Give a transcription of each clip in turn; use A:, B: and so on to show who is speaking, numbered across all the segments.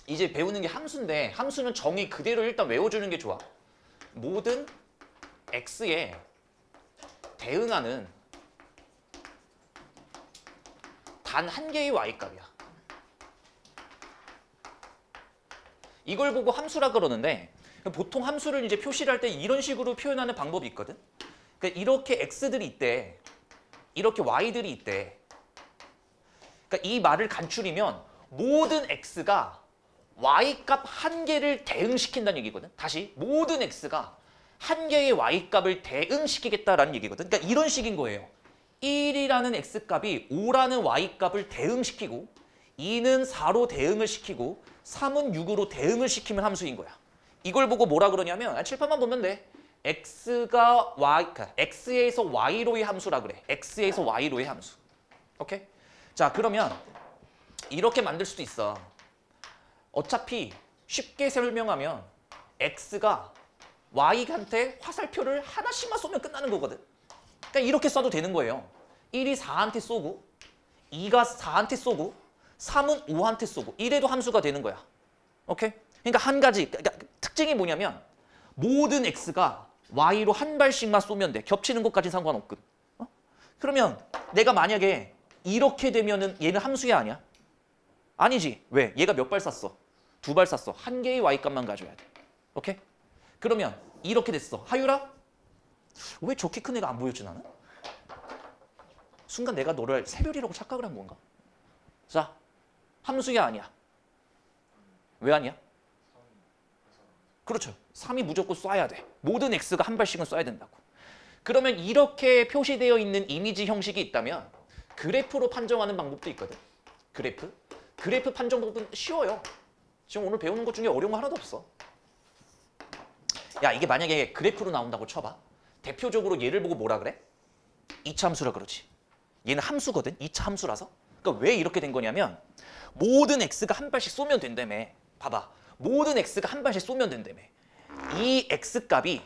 A: 이제 배우는 게 함수인데 함수는 정의 그대로 일단 외워주는 게 좋아. 모든 x에 대응하는 단 한 개의 y값이야. 이걸 보고 함수라 그러는데 보통 함수를 이제 표시를 할 때 이런 식으로 표현하는 방법이 있거든. 그러니까 이렇게 x들이 있대. 이렇게 y들이 있대. 그러니까 이 말을 간추리면 모든 x가 y값 한 개를 대응시킨다는 얘기거든. 다시 모든 x가 한 개의 y값을 대응시키겠다라는 얘기거든. 그러니까 이런 식인 거예요. 1이라는 x값이 5라는 y값을 대응시키고 2는 4로 대응을 시키고 3은 6으로 대응을 시키면 함수인 거야. 이걸 보고 뭐라 그러냐면 칠판만 보면 돼. x가 y, 그러니까 x에서 y로의 함수라 그래. x에서 y로의 함수. 오케이? 자, 그러면 이렇게 만들 수도 있어. 어차피 쉽게 설명하면 x가 y한테 화살표를 하나씩만 쏘면 끝나는 거거든. 그러니까 이렇게 써도 되는 거예요. 1이 4한테 쏘고 2가 4한테 쏘고 3은 5한테 쏘고 이래도 함수가 되는 거야. 오케이? 그러니까 한 가지 그러니까 특징이 뭐냐면 모든 x가 y로 한 발씩만 쏘면 돼. 겹치는 것까지 상관없거든. 그러면 내가 만약에 이렇게 되면은 얘는 함수야 아니야? 아니지. 왜? 얘가 몇 발 쐈어? 2발 쐈어. 한 개의 y값만 가져야 돼. 오케이? 그러면 이렇게 됐어. 하유라? 왜 저 키 큰 애가 안 보였지 나는? 순간 내가 너를 새별이라고 착각을 한 건가? 자, 함수야 아니야? 왜 아니야? 그렇죠. 3이 무조건 쏴야 돼. 모든 x가 한 발씩은 쏴야 된다고. 그러면 이렇게 표시되어 있는 이미지 형식이 있다면 그래프로 판정하는 방법도 있거든. 그래프 판정 방법은 쉬워요. 지금 오늘 배우는 것 중에 어려운 거 하나도 없어. 야, 이게 만약에 그래프로 나온다고 쳐봐. 대표적으로 얘를 보고 뭐라 그래? 2차 함수라 그러지. 얘는 함수거든. 2차 함수라서. 그러니까 왜 이렇게 된 거냐면 모든 x가 한 발씩 쏘면 된다며. 봐봐. 모든 x가 한 발씩 쏘면 된다며. 이 x값이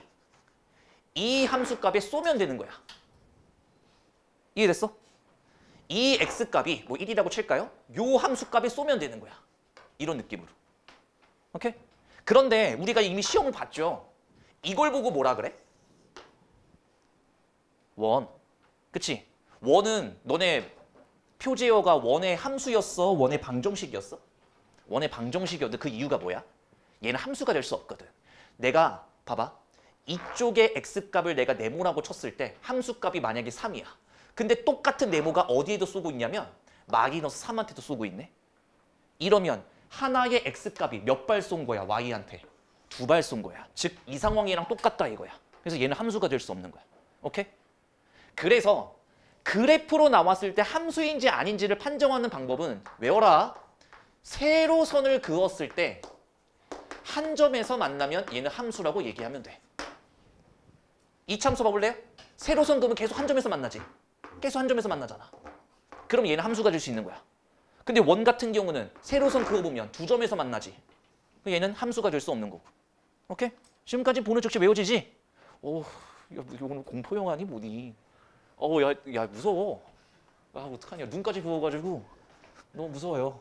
A: 이 함수값에 쏘면 되는 거야. 이해됐어? 이 x값이 뭐 1이라고 칠까요? 요 함수값에 쏘면 되는 거야. 이런 느낌으로. 오케이? 그런데 우리가 이미 시험을 봤죠. 이걸 보고 뭐라 그래? 원. 그치? 원은 너네 표제어가 원의 함수였어? 원의 방정식이었어? 원의 방정식이었는데 그 이유가 뭐야? 얘는 함수가 될 수 없거든. 내가 봐봐. 이쪽에 x값을 내가 네모라고 쳤을 때 함수값이 만약에 3이야. 근데 똑같은 네모가 어디에도 쏘고 있냐면 마이너스 3한테도 쏘고 있네. 이러면 하나의 x값이 몇 발 쏜 거야? y한테. 2발 쏜 거야. 즉 이 상황이랑 똑같다 이거야. 그래서 얘는 함수가 될 수 없는 거야. 오케이? 그래서 그래프로 나왔을 때 함수인지 아닌지를 판정하는 방법은 외워라. 세로선을 그었을 때 한 점에서 만나면 얘는 함수라고 얘기하면 돼. 이참수 봐볼래요? 세로선 그으면 계속 한 점에서 만나지. 계속 한 점에서 만나잖아. 그럼 얘는 함수가 될 수 있는 거야. 근데 원 같은 경우는 세로선 그어보면 두 점에서 만나지. 얘는 함수가 될 수 없는 거고. 오케이? 지금까지 보는 즉시 외워지지? 오, 야, 이거는 공포 영화니 뭐니? 야, 무서워. 아, 어떡하냐. 눈까지 부어가지고 너무 무서워요.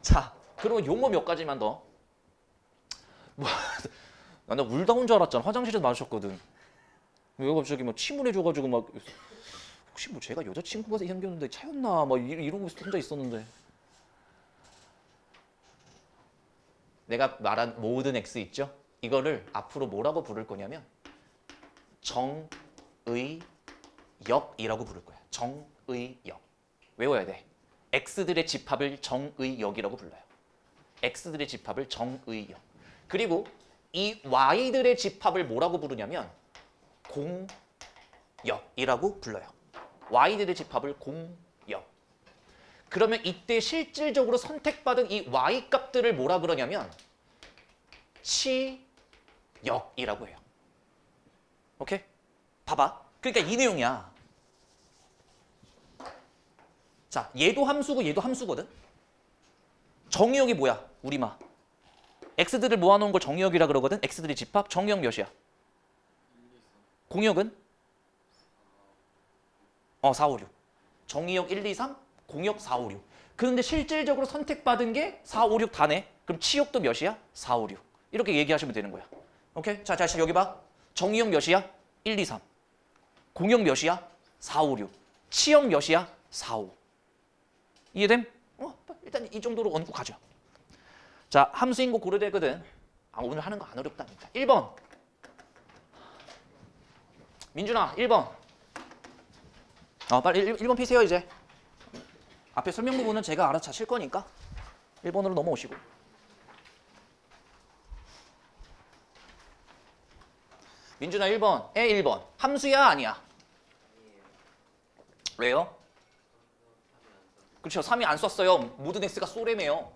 A: 자, 그러면 용어 몇 가지만 더. 나 울다 온 줄 알았잖아. 화장실에서 마주쳤거든. 왜 갑자기 막 침울해져가지고 막 혹시 뭐 제가 여자친구가 생겼는데 차였나 막 이러고 혼자 있었는데. 내가 말한 모든 x 있죠? 이거를 앞으로 뭐라고 부를 거냐면 정의역이라고 부를 거야. 정의역. 외워야 돼. x들의 집합을 정의역이라고 불러요. x들의 집합을 정의역. 그리고 이 y들의 집합을 뭐라고 부르냐면 공역이라고 불러요. y들의 집합을 공역. 그러면 이때 실질적으로 선택받은 이 y값들을 뭐라 그러냐면 치역이라고 해요. 오케이? 봐봐. 그러니까 이 내용이야. 자, 얘도 함수고 얘도 함수거든. 정의역이 뭐야? 우리마. x들을 모아놓은 걸 정의역이라 그러거든. x들의 집합. 정의역 몇이야? 공역은? 4, 5, 6. 정의역 1, 2, 3, 공역 4, 5, 6. 그런데 실질적으로 선택받은 게 4, 5, 6 다네. 그럼 치역도 몇이야? 4, 5, 6. 이렇게 얘기하시면 되는 거야. 오케이? 자, 여기 봐. 정의역 몇이야? 1, 2, 3. 공역 몇이야? 4, 5, 6. 치역 몇이야? 4, 5. 이해됨? 일단 이 정도로 얹고 가죠. 자, 함수인 거 고르야 되거든. 오늘 하는 거 안 어렵다니까. 1번. 민준아, 1번. 빨리 1번 피세요, 이제. 앞에 설명 부분은 제가 알아서 칠 거니까 1번으로 넘어오시고. 민준아 1번. 1번. 함수야, 아니야? 왜요? 그렇죠. 3이 안 썼어요. 모든 x가 쏘래매요.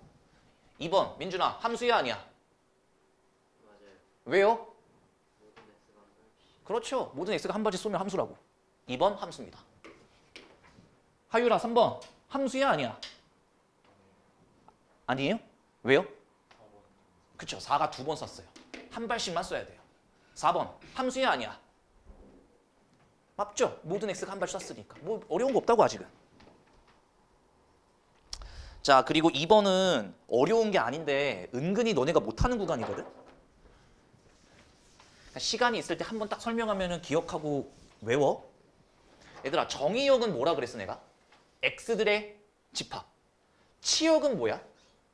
A: 2번. 민준아, 함수야, 아니야?
B: 맞아요.
A: 왜요?
B: 모든 x가 한 번씩.
A: 그렇죠. 모든 x가 한 바지 쏘면 함수라고. 2번 함수입니다. 하유라 3번. 함수야, 아니야? 아니에요? 왜요? 그렇죠. 4가 2번 썼어요. 한 발씩만 써야 돼요. 4번. 함수야, 아니야? 맞죠? 모든 x가 한 발 썼으니까. 뭐 어려운 거 없다고 아직은. 자, 그리고 2번은 어려운 게 아닌데 은근히 너네가 못하는 구간이거든? 시간이 있을 때 한 번 딱 설명하면 기억하고 외워. 얘들아, 정의역은 뭐라 그랬어 내가? x들의 집합. 치역은 뭐야?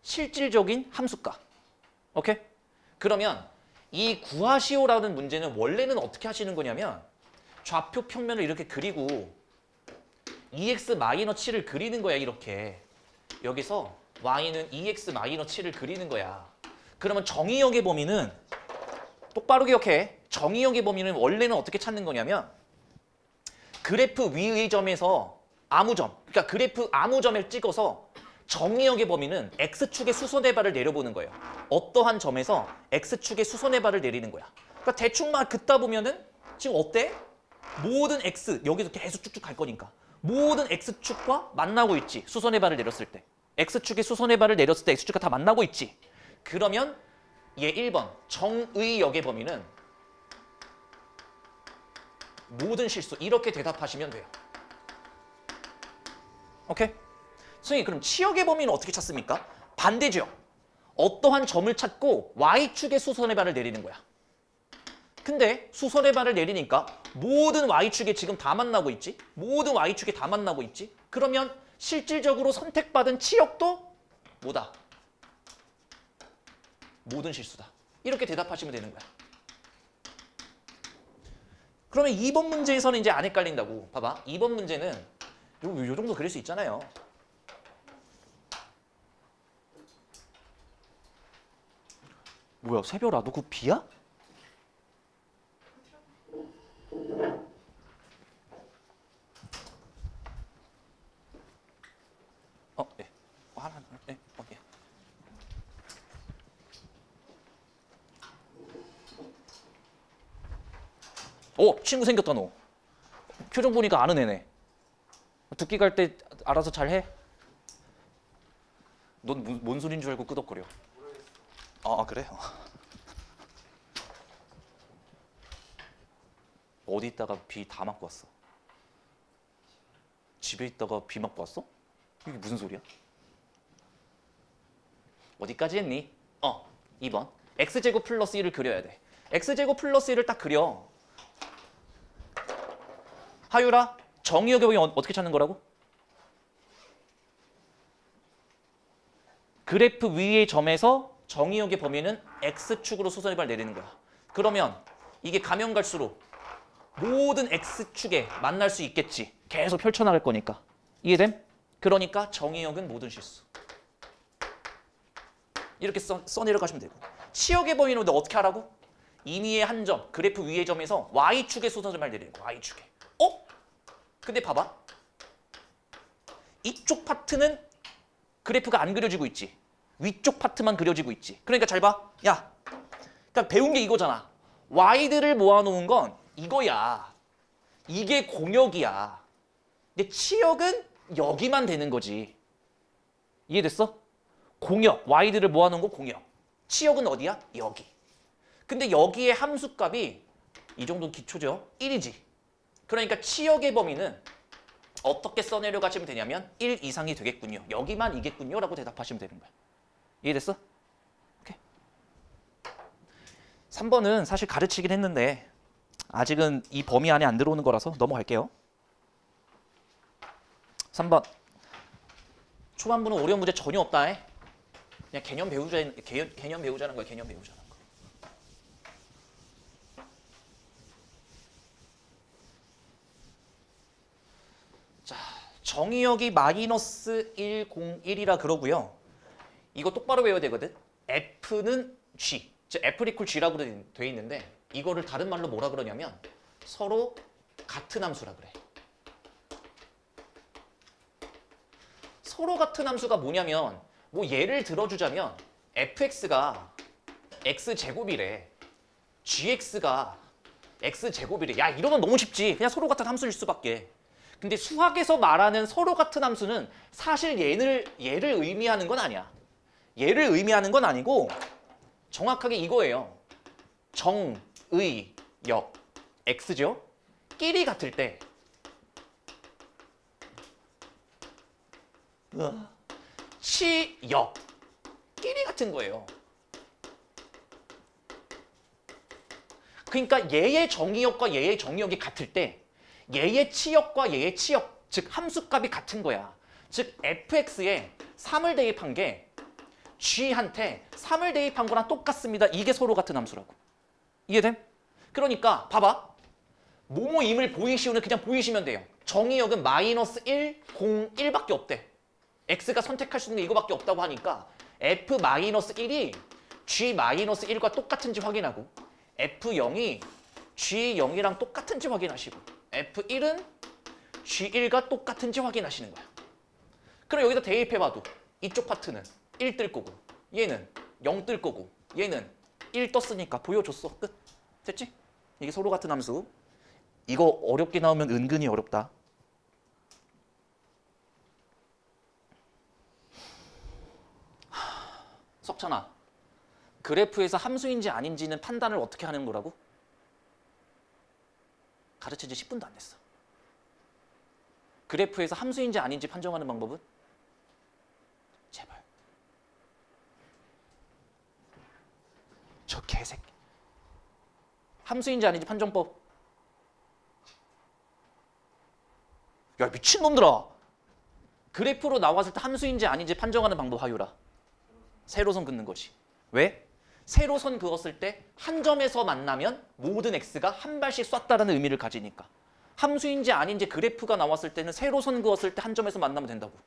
A: 실질적인 함수가. 오케이? 그러면 이 구하시오라는 문제는 원래는 어떻게 하시는 거냐면 좌표 평면을 이렇게 그리고 2x-7을 그리는 거야, 이렇게. 여기서 y는 2x-7을 그리는 거야. 그러면 정의역의 범위는 똑바로 기억해. 정의역의 범위는 원래는 어떻게 찾는 거냐면 그래프 위의 점에서 아무 점, 그러니까 그래프 아무 점을 찍어서 정의역의 범위는 x축의 수선의 발을 내려보는 거예요. 어떠한 점에서 x축의 수선의 발을 내리는 거야. 그러니까 대충 막 긋다 보면은 지금 어때? 모든 x, 여기서 계속 쭉쭉 갈 거니까 모든 x축과 만나고 있지. 수선의 발을 내렸을 때. x축의 수선의 발을 내렸을 때 x축과 다 만나고 있지. 그러면 얘 1번 정의역의 범위는 모든 실수, 이렇게 대답하시면 돼요. 오케이? 선생님, 그럼 치역의 범위는 어떻게 찾습니까? 반대죠. 어떠한 점을 찾고 y축의 수선의 발을 내리는 거야. 근데 수선의 발을 내리니까 모든 y축에 지금 다 만나고 있지? 모든 y축에 다 만나고 있지? 그러면 실질적으로 선택받은 치역도 뭐다? 모든 실수다. 이렇게 대답하시면 되는 거야. 그러면 2번 문제에서는 이제 안 헷갈린다고. 봐봐. 2번 문제는 요 정도 그릴 수 있잖아요. 뭐야, 새별아, 너 그거 비야? 네. 하나, 네. 예. 친구 생겼다, 너. 표정 보니까 아는 애네. 듣기 갈 때 알아서 잘 해? 넌 뭔 소린 줄 알고 끄덕거려. 그래? 어디 있다가 비 다 맞고 왔어? 집에 있다가 비 맞고 왔어? 이게 무슨 소리야? 어디까지 했니? 2번. x제곱 플러스 1을 그려야 돼. x제곱 플러스 1을 딱 그려. 하유라, 정의역의 범위 어떻게 찾는 거라고? 그래프 위의 점에서 정의역의 범위는 x축으로 수선의 발 내리는 거야. 그러면 이게 가면 갈수록 모든 x축에 만날 수 있겠지. 계속 펼쳐나갈 거니까. 이해됨? 그러니까 정의역은 모든 실수. 이렇게 써내려가시면 되고. 치역의 범위는 너 어떻게 하라고? 임의의 한 점, 그래프 위의 점에서 y축의 수선의 발 내리는 거야. y축에. 근데 봐봐. 이쪽 파트는 그래프가 안 그려지고 있지. 위쪽 파트만 그려지고 있지. 그러니까 잘 봐. 야, 그러니까 배운 게 이거잖아. y들을 모아놓은 건 이거야. 이게 공역이야. 근데 치역은 여기만 되는 거지. 이해됐어? 공역, y들을 모아놓은 거 공역. 치역은 어디야? 여기. 근데 여기에 함수값이 이 정도는 기초죠. 1이지. 그러니까 치역의 범위는 어떻게 써내려 가시면 되냐면 1 이상이 되겠군요. 여기만 이겠군요 라고 대답하시면 되는 거야. 이해됐어? 3번은 사실 가르치긴 했는데 아직은 이 범위 안에 안 들어오는 거라서 넘어갈게요. 3번. 초반부는 어려운 문제 전혀 없다. 해. 그냥 개념 배우자는 거야. 개념 배우자는 거. 자, 정의역이 마이너스 1, 0, 1이라 그러고요. 이거 똑바로 외워야 되거든. F는 G. 즉 F 이퀄 G라고 돼 있는데 이거를 다른 말로 뭐라 그러냐면 서로 같은 함수라 그래. 서로 같은 함수가 뭐냐면 뭐 예를 들어주자면 fx가 x제곱이래. gx가 x제곱이래. 야 이러면 너무 쉽지. 그냥 서로 같은 함수일 수밖에. 근데 수학에서 말하는 서로 같은 함수는 사실 얘를 의미하는 건 아니야. 얘를 의미하는 건 아니고 정확하게 이거예요. 정, 의, 역, x죠? 끼리 같을 때 치, 역 끼리 같은 거예요. 그러니까 얘의 정의역과 얘의 정의역이 같을 때 얘의 치역과 얘의 치역, 즉 함수값이 같은 거야. 즉 fx에 3을 대입한 게 g한테 3을 대입한 거랑 똑같습니다. 이게 서로 같은 함수라고. 이해됨? 그러니까 봐봐. 뭐뭐임을 보이시오는 그냥 보이시면 돼요. 정의역은 마이너스 1, 0, 1밖에 없대. x가 선택할 수 있는 게 이거밖에 없다고 하니까 f-1이 g-1과 똑같은지 확인하고 f0이 g0이랑 똑같은지 확인하시고 f1은 g1과 똑같은지 확인하시는 거야. 그럼 여기다 대입해봐도 이쪽 파트는 1 뜰 거고 얘는 0 뜰 거고 얘는 1 떴으니까 보여줬어. 끝. 됐지? 이게 서로 같은 함수. 이거 어렵게 나오면 은근히 어렵다. 석찬아, 그래프에서 함수인지 아닌지는 판단을 어떻게 하는 거라고? 가르친 지 10분도 안 됐어. 그래프에서 함수인지 아닌지 판정하는 방법은? 제발. 저 개새끼. 함수인지 아닌지 판정법. 야 미친놈들아. 그래프로 나왔을 때 함수인지 아닌지 판정하는 방법 하유라. 세로선 긋는 것이. 왜? 세로선 그었을 때 한 점에서 만나면 모든 x가 한 발씩 쐈다라는 의미를 가지니까. 함수인지 아닌지 그래프가 나왔을 때는 세로선 그었을 때 한 점에서 만나면 된다고.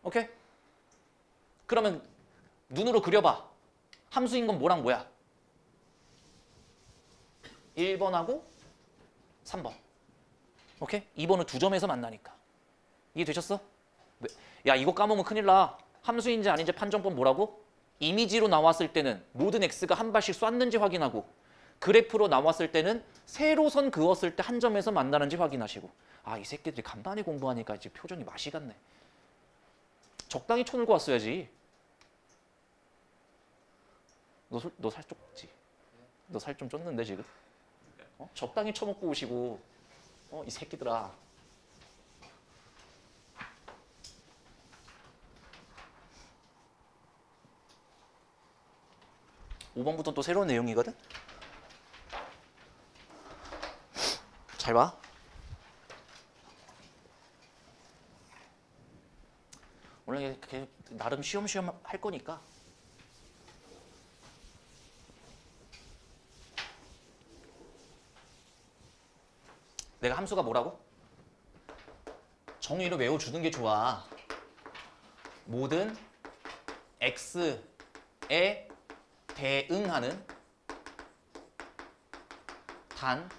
A: 오케이? 그러면 눈으로 그려봐. 함수인 건 뭐랑 뭐야? 1번하고 3번. 오케이? 2번은 두 점에서 만나니까. 이해되셨어? 야 이거 까먹으면 큰일 나. 함수인지 아닌지 판정법 뭐라고? 이미지로 나왔을 때는 모든 x가 한 발씩 쐈는지 확인하고 그래프로 나왔을 때는 세로선 그었을 때 한 점에서 만나는지 확인하시고. 아, 이 새끼들이 간만에 공부하니까 이제 표정이 맛이 갔네. 적당히 쳐놀고 왔어야지. 너 살 쪘지? 너 살 좀 쪘는데 지금? 적당히 쳐먹고 오시고 이 새끼들아. (5번부터는) 또 새로운 내용이거든? 잘 봐. 원래 나름 쉬엄쉬엄 할 거니까. 내가 함수가 뭐라고? 정의로 외워주는 게 좋아. 모든 x에 대응하는 단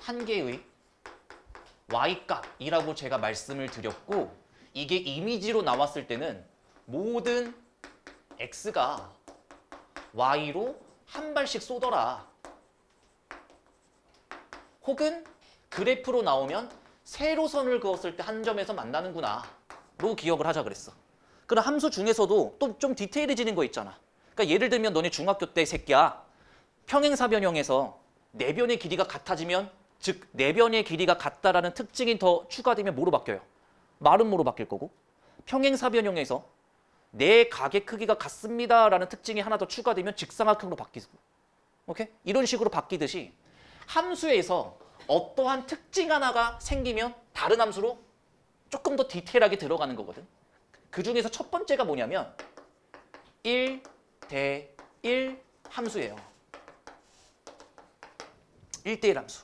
A: 한 개의 y값이라고 제가 말씀을 드렸고, 이게 이미지로 나왔을 때는 모든 x가 y로 한 발씩 쏘더라. 혹은 그래프로 나오면 세로선을 그었을 때 한 점에서 만나는구나 로 기억을 하자 그랬어. 그럼 함수 중에서도 또 좀 디테일해지는 거 있잖아. 그러니까 예를 들면 너네 중학교 때 새끼야, 평행사변형에서 내변의 길이가 같아지면, 즉 내변의 길이가 같다라는 특징이 더 추가되면 뭐로 바뀌어요? 마름모로 바뀔 거고, 평행사변형에서 내 각의 크기가 같습니다라는 특징이 하나 더 추가되면 직사각형으로 바뀌고. 오케이? 이런 식으로 바뀌듯이 함수에서 어떠한 특징 하나가 생기면 다른 함수로 조금 더 디테일하게 들어가는 거거든. 그 중에서 첫 번째가 뭐냐면 1대1 함수예요. 1대1 함수.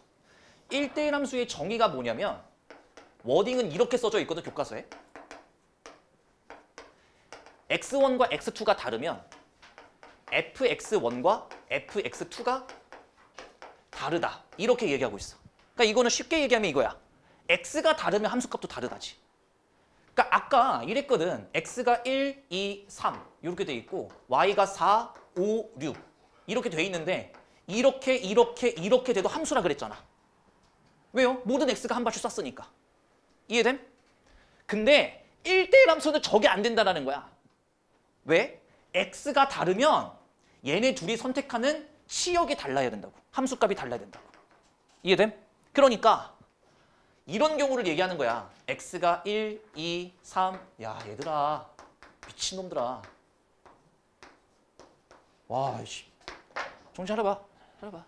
A: 1대1 함수의 정의가 뭐냐면 워딩은 이렇게 써져 있거든, 교과서에. x1과 x2가 다르면 fx1과 fx2가 다르다. 이렇게 얘기하고 있어. 그러니까 이거는 쉽게 얘기하면 이거야. x가 다르면 함수값도 다르다지. 그러니까 아까 이랬거든. x가 1, 2, 3 이렇게 돼 있고 y가 4, 5, 6 이렇게 돼 있는데 이렇게 돼도 함수라 그랬잖아. 왜요? 모든 x가 한 발씩 쐈으니까. 이해됨? 근데 1대1 함수는 저게 안 된다는 거야. 왜? x가 다르면 얘네 둘이 선택하는 치역이 달라야 된다고. 함수값이 달라야 된다고. 이해됨? 그러니까 이런 경우를 얘기하는 거야. x가 1, 2, 3. 야, 얘들아. 미친놈들아. 와, 씨. 정신 차려봐. 차려봐.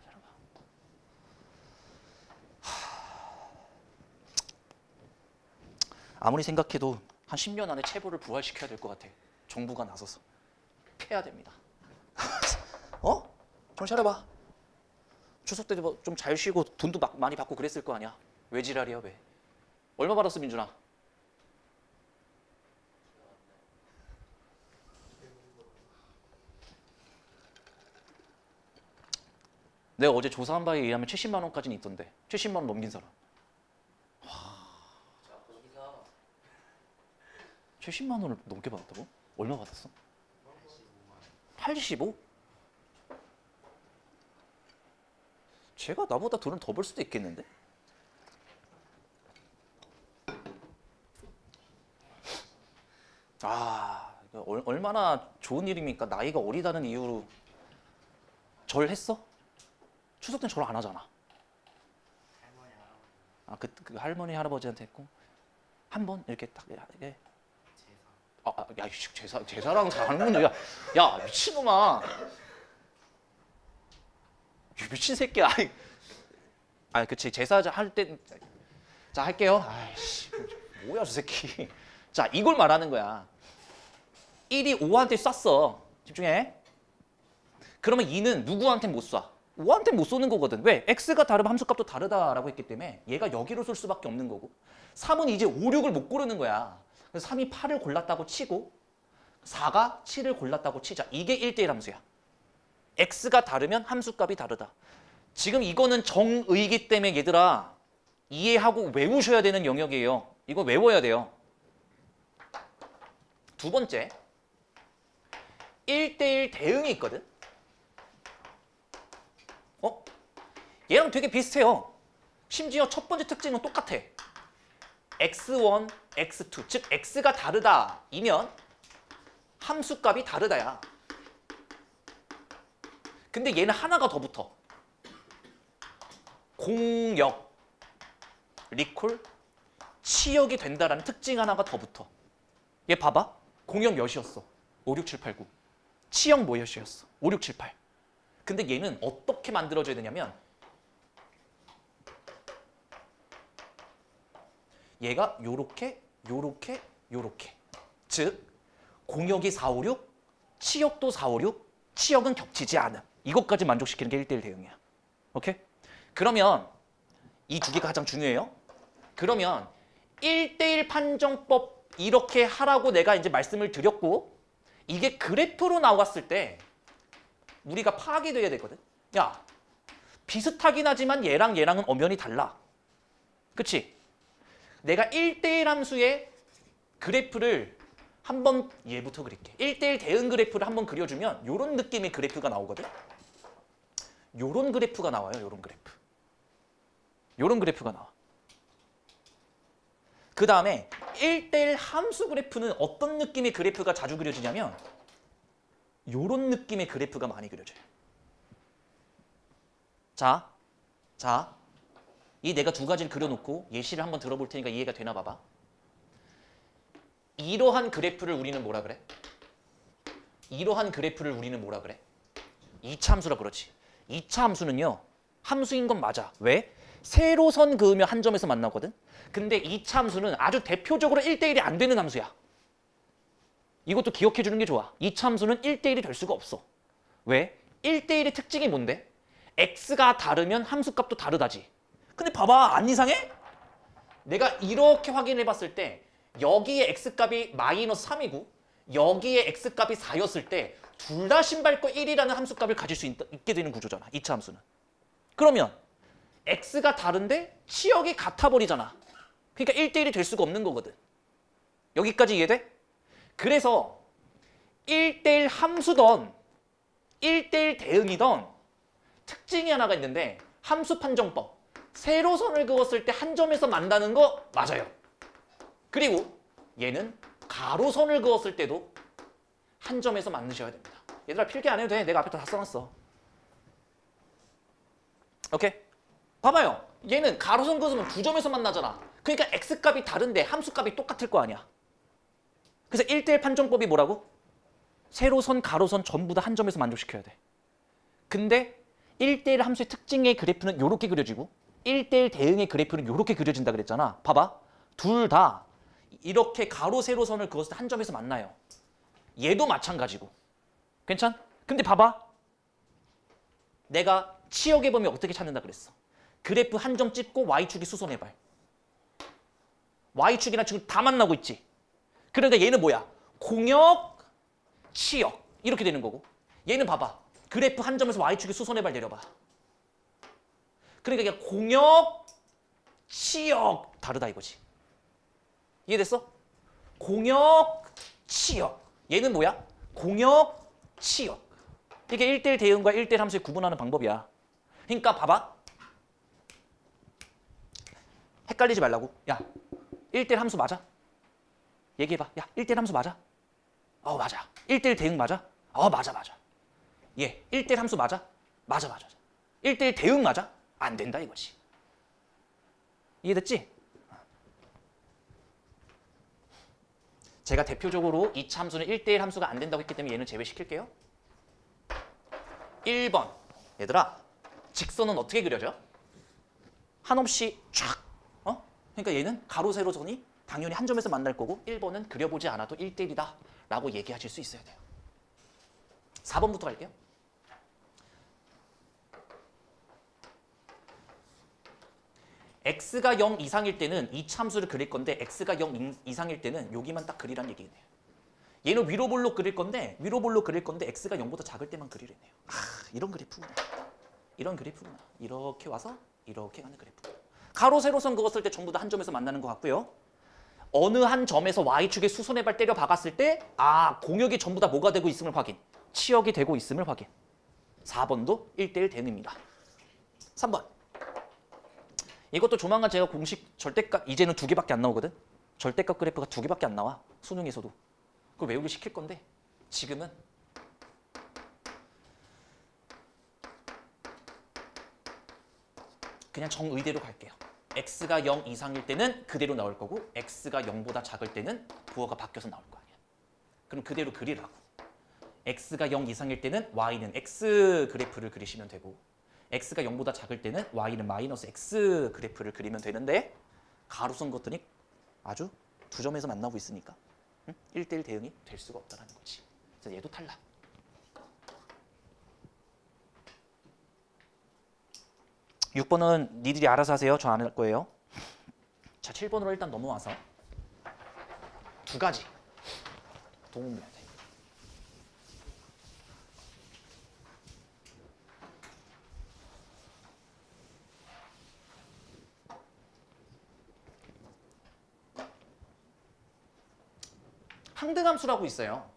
A: 아무리 생각해도 한 10년 안에 체벌을 부활시켜야 될 것 같아. 정부가 나서서. 패야 됩니다. 어? 정신 차려봐. 추석 때 좀 잘 쉬고 돈도 많이 받고 그랬을 거 아니야. 왜 지랄이야, 왜? 얼마 받았어, 민준아? 내가 어제 조사한 바에 의하면 70만 원까지는 있던데. 70만 원 넘긴 사람.
B: 자, 거기서
A: 70만 원을 넘게 받았다고? 얼마 받았어? 85? 제가 나보다 돈을 더 벌 수도 있겠는데? 아, 이거 얼마나 좋은 일입니까? 나이가 어리다는 이유로 절 했어? 추석 때는 절 안 하잖아.
B: 할머니 할아버지
A: 아, 그 할머니 할아버지한테 했고 한 번 이렇게 딱 이게
B: 제사.
A: 야, 제사랑 하는 야, 미친놈아. 미친 새끼야. 그치. 제사 할 때, 자, 할게요. 아이씨, 뭐야, 저 새끼. 자, 이걸 말하는 거야. 1이 5한테 쐈어. 집중해. 그러면 2는 누구한테 못 쏴? 5한테 못 쏘는 거거든. 왜? x가 다르면 함수값도 다르다라고 했기 때문에 얘가 여기로 쏠 수밖에 없는 거고. 3은 이제 5, 6을 못 고르는 거야. 그래서 3이 8을 골랐다고 치고 4가 7을 골랐다고 치자. 이게 1대1 함수야. x가 다르면 함수값이 다르다. 지금 이거는 정의이기 때문에 얘들아 이해하고 외우셔야 되는 영역이에요. 이거 외워야 돼요. 두 번째, 1대1 대응이 있거든. 얘랑 되게 비슷해요. 심지어 첫 번째 특징은 똑같아. x1, x2, 즉 x가 다르다 이면 함수값이 다르다야. 근데 얘는 하나가 더 붙어. 공역, 리콜, 치역이 된다라는 특징 하나가 더 붙어. 얘 봐봐. 공역 몇이었어? 5, 6, 7, 8, 9. 치역 몇이었어? 5, 6, 7, 8. 근데 얘는 어떻게 만들어져야 되냐면 얘가 요렇게, 요렇게, 요렇게. 즉 공역이 4, 5, 6, 치역도 4, 5, 6, 치역은 겹치지 않음. 이것까지 만족시키는 게 1대1 대응이야. 오케이? 그러면 이 두 개가 가장 중요해요. 그러면 1대1 판정법 이렇게 하라고 내가 이제 말씀을 드렸고 이게 그래프로 나왔을 때 우리가 파악이 돼야 되거든. 야, 비슷하긴 하지만 얘랑 얘랑은 엄연히 달라. 그치? 내가 1대1 함수의 그래프를 한번 얘부터 그릴게. 1대1 대응 그래프를 한번 그려주면 이런 느낌의 그래프가 나오거든. 요런 그래프가 나와요. 요런 그래프. 요런 그래프가 나와. 그 다음에 1대1 함수 그래프는 어떤 느낌의 그래프가 자주 그려지냐면 요런 느낌의 그래프가 많이 그려져요. 자, 이 내가 두 가지를 그려놓고 예시를 한번 들어볼 테니까 이해가 되나 봐봐. 이러한 그래프를 우리는 뭐라 그래? 이러한 그래프를 우리는 뭐라 그래? 이차함수라 그러지. 2차 함수는요. 함수인 건 맞아. 왜? 세로선 그으면 한 점에서 만나거든. 근데 2차 함수는 아주 대표적으로 1대1이 안 되는 함수야. 이것도 기억해 주는 게 좋아. 2차 함수는 1대1이 될 수가 없어. 왜? 1대1의 특징이 뭔데? x가 다르면 함수값도 다르다지. 근데 봐봐. 안 이상해? 내가 이렇게 확인해 봤을 때 여기에 x값이 마이너스 3이고 여기에 x값이 4였을 때 둘 다 신발거 1이라는 함수값을 가질 수 있게 되는 구조잖아. 2차 함수는. 그러면 x가 다른데 치역이 같아 버리잖아. 그러니까 1대1이 될 수가 없는 거거든. 여기까지 이해돼? 그래서 1대1 함수던 1대1 대응이던 특징이 하나가 있는데 함수 판정법. 세로선을 그었을 때 한 점에서 만나는 거 맞아요. 그리고 얘는 가로선을 그었을 때도 한 점에서 만드셔야 됩니다. 얘들아 필기 안 해도 돼. 내가 앞에 다 써놨어. 오케이? 봐봐요. 얘는 가로선 그으면 두 점에서 만나잖아. 그러니까 x값이 다른데 함수값이 똑같을 거 아니야. 그래서 1대1 판정법이 뭐라고? 세로선, 가로선 전부 다 한 점에서 만족시켜야 돼. 근데 1대1 함수의 특징의 그래프는 이렇게 그려지고 1대1 대응의 그래프는 이렇게 그려진다 그랬잖아. 봐봐. 둘 다 이렇게 가로, 세로선을 그었을 때 한 점에서 만나요. 얘도 마찬가지고. 괜찮? 근데 봐봐. 내가 치역의 범위 어떻게 찾는다 그랬어? 그래프 한 점 찍고 y축이 수선해봐. y축이랑 지금 다 만나고 있지. 그러니까 얘는 뭐야? 공역, 치역 이렇게 되는 거고 얘는 봐봐. 그래프 한 점에서 y축이 수선해봐 내려봐. 그러니까 이게 공역, 치역 다르다 이거지. 이해됐어? 공역, 치역. 얘는 뭐야? 공역, 치역. 이게 1대1 대응과 1대1 함수를 구분하는 방법이야. 그러니까 봐봐. 헷갈리지 말라고. 야, 1대1 함수 맞아? 얘기해봐. 야, 1대1 함수 맞아? 맞아. 1대1 대응 맞아? 맞아. 얘, 1대1 함수 맞아? 맞아. 1대1 대응 맞아? 안 된다 이거지. 이해됐지? 제가 대표적으로 2차 함수는 1대1 함수가 안 된다고 했기 때문에 얘는 제외시킬게요. 1번. 얘들아, 직선은 어떻게 그려져? 한없이 쫙. 그러니까 얘는 가로, 세로선이 당연히 한 점에서 만날 거고 1번은 그려보지 않아도 1대1이다 라고 얘기하실 수 있어야 돼요. 4번부터 갈게요. x가 0 이상일 때는 2차 함수를 그릴 건데 x가 0 이상일 때는 여기만 딱 그리란 얘기네요. 얘는 위로 볼록 그릴 건데 x가 0보다 작을 때만 그리래네요. 이런 그래프구나. 이렇게 와서 이렇게 가는 그래프. 가로, 세로선 그었을 때 전부 다 한 점에서 만나는 것 같고요. 어느 한 점에서 y축에 수선의 발 때려 박았을 때 공역이 전부 다 뭐가 되고 있음을 확인. 치역이 되고 있음을 확인. 4번도 1대1 대응입니다. 3번. 이것도 조만간 제가 공식 절대값 이제는 2개밖에 안 나오거든. 절대값 그래프가 2개밖에 안 나와. 수능에서도. 그걸 외우기 시킬 건데 지금은 그냥 정의대로 갈게요. x가 0 이상일 때는 그대로 나올 거고 x가 0보다 작을 때는 부호가 바뀌어서 나올 거 아니야. 그럼 그대로 그리라고. x가 0 이상일 때는 y는 x 그래프를 그리시면 되고 x가 0보다 작을 때는 y는 마이너스 x 그래프를 그리면 되는데 가로선 것들이 아주 두 점에서 만나고 있으니까 1대1 대응이 될 수가 없다는 거지. 그래서 얘도 탈락. 6번은 니들이 알아서 하세요. 저 안 할 거예요. 자, 7번으로 일단 넘어와서 두 가지 도움을 해야 돼. 항등함수라고 있어요.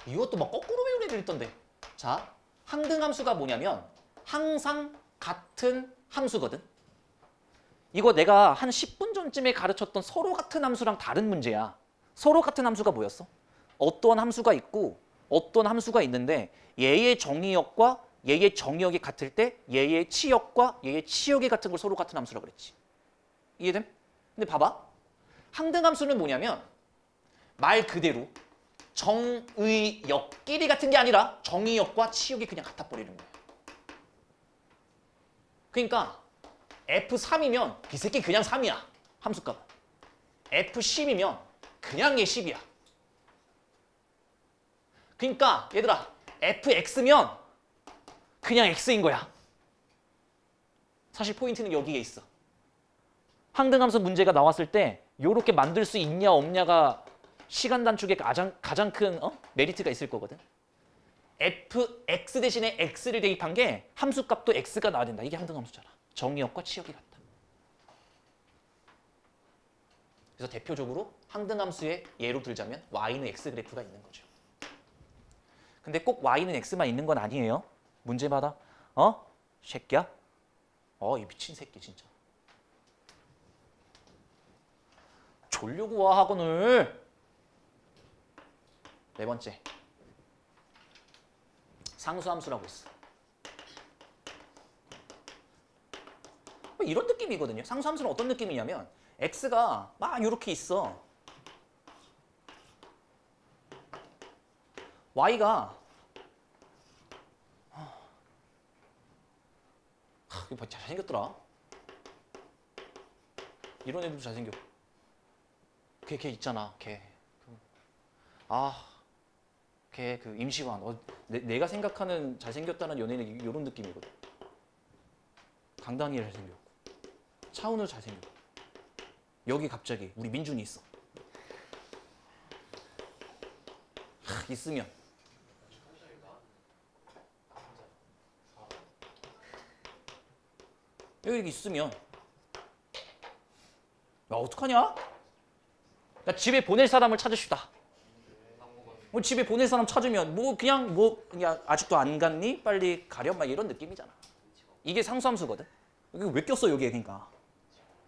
A: 이것도 막 거꾸로 배우는 애들 있던데. 자, 항등함수가 뭐냐면 항상 같은 함수거든. 이거 내가 한 10분 전쯤에 가르쳤던 서로 같은 함수랑 다른 문제야. 서로 같은 함수가 뭐였어? 어떠한 함수가 있고 어떤 함수가 있는데 얘의 정의역과 얘의 정의역이 같을 때 얘의 치역과 얘의 치역이 같은 걸 서로 같은 함수라고 그랬지. 이해됨? 근데 봐봐. 항등함수는 뭐냐면 말 그대로 정의역끼리 같은 게 아니라 정의역과 치역이 그냥 같아 버리는 거예요. 그러니까 F3이면 이 새끼 그냥 3이야. 함수값은. F10이면 그냥 얘 10이야. 그러니까 얘들아 fx면 그냥 x인 거야. 사실 포인트는 여기에 있어. 항등함수 문제가 나왔을 때 요렇게 만들 수 있냐 없냐가 시간 단축에 가장 큰 메리트가 있을 거거든. fx 대신에 x를 대입한 게 함수값도 x가 나와야 된다. 이게 항등함수잖아. 정의역과 치역이 같다. 그래서 대표적으로 항등함수의 예로 들자면 y는 x 그래프가 있는 거죠. 근데 꼭 y는 x만 있는 건 아니에요. 문제마다 새끼야? 이 미친 새끼 진짜. 졸려고 와 학원을. 네 번째. 상수함수라고 있어. 이런 느낌이거든요. 상수함수는 어떤 느낌이냐면 x가 막 이렇게 있어. y가 이거 잘생겼더라. 이런 애들도 잘생겨. 걔 있잖아. 걔 그 임시완. 내가 생각하는 잘생겼다는 연예인은 이런 느낌이거든. 강다니엘 잘생겼고 차은우 잘생겼고 여기 갑자기 우리 민준이 있어. 있으면 여기 있으면 야 어떡하냐? 야, 집에 보낼 사람을 찾으시다. 집에 보낼 사람 찾으면 그냥 아직도 안 갔니? 빨리 가렴 막 이런 느낌이잖아. 이게 상수함수거든. 이거 왜 꼈어 여기에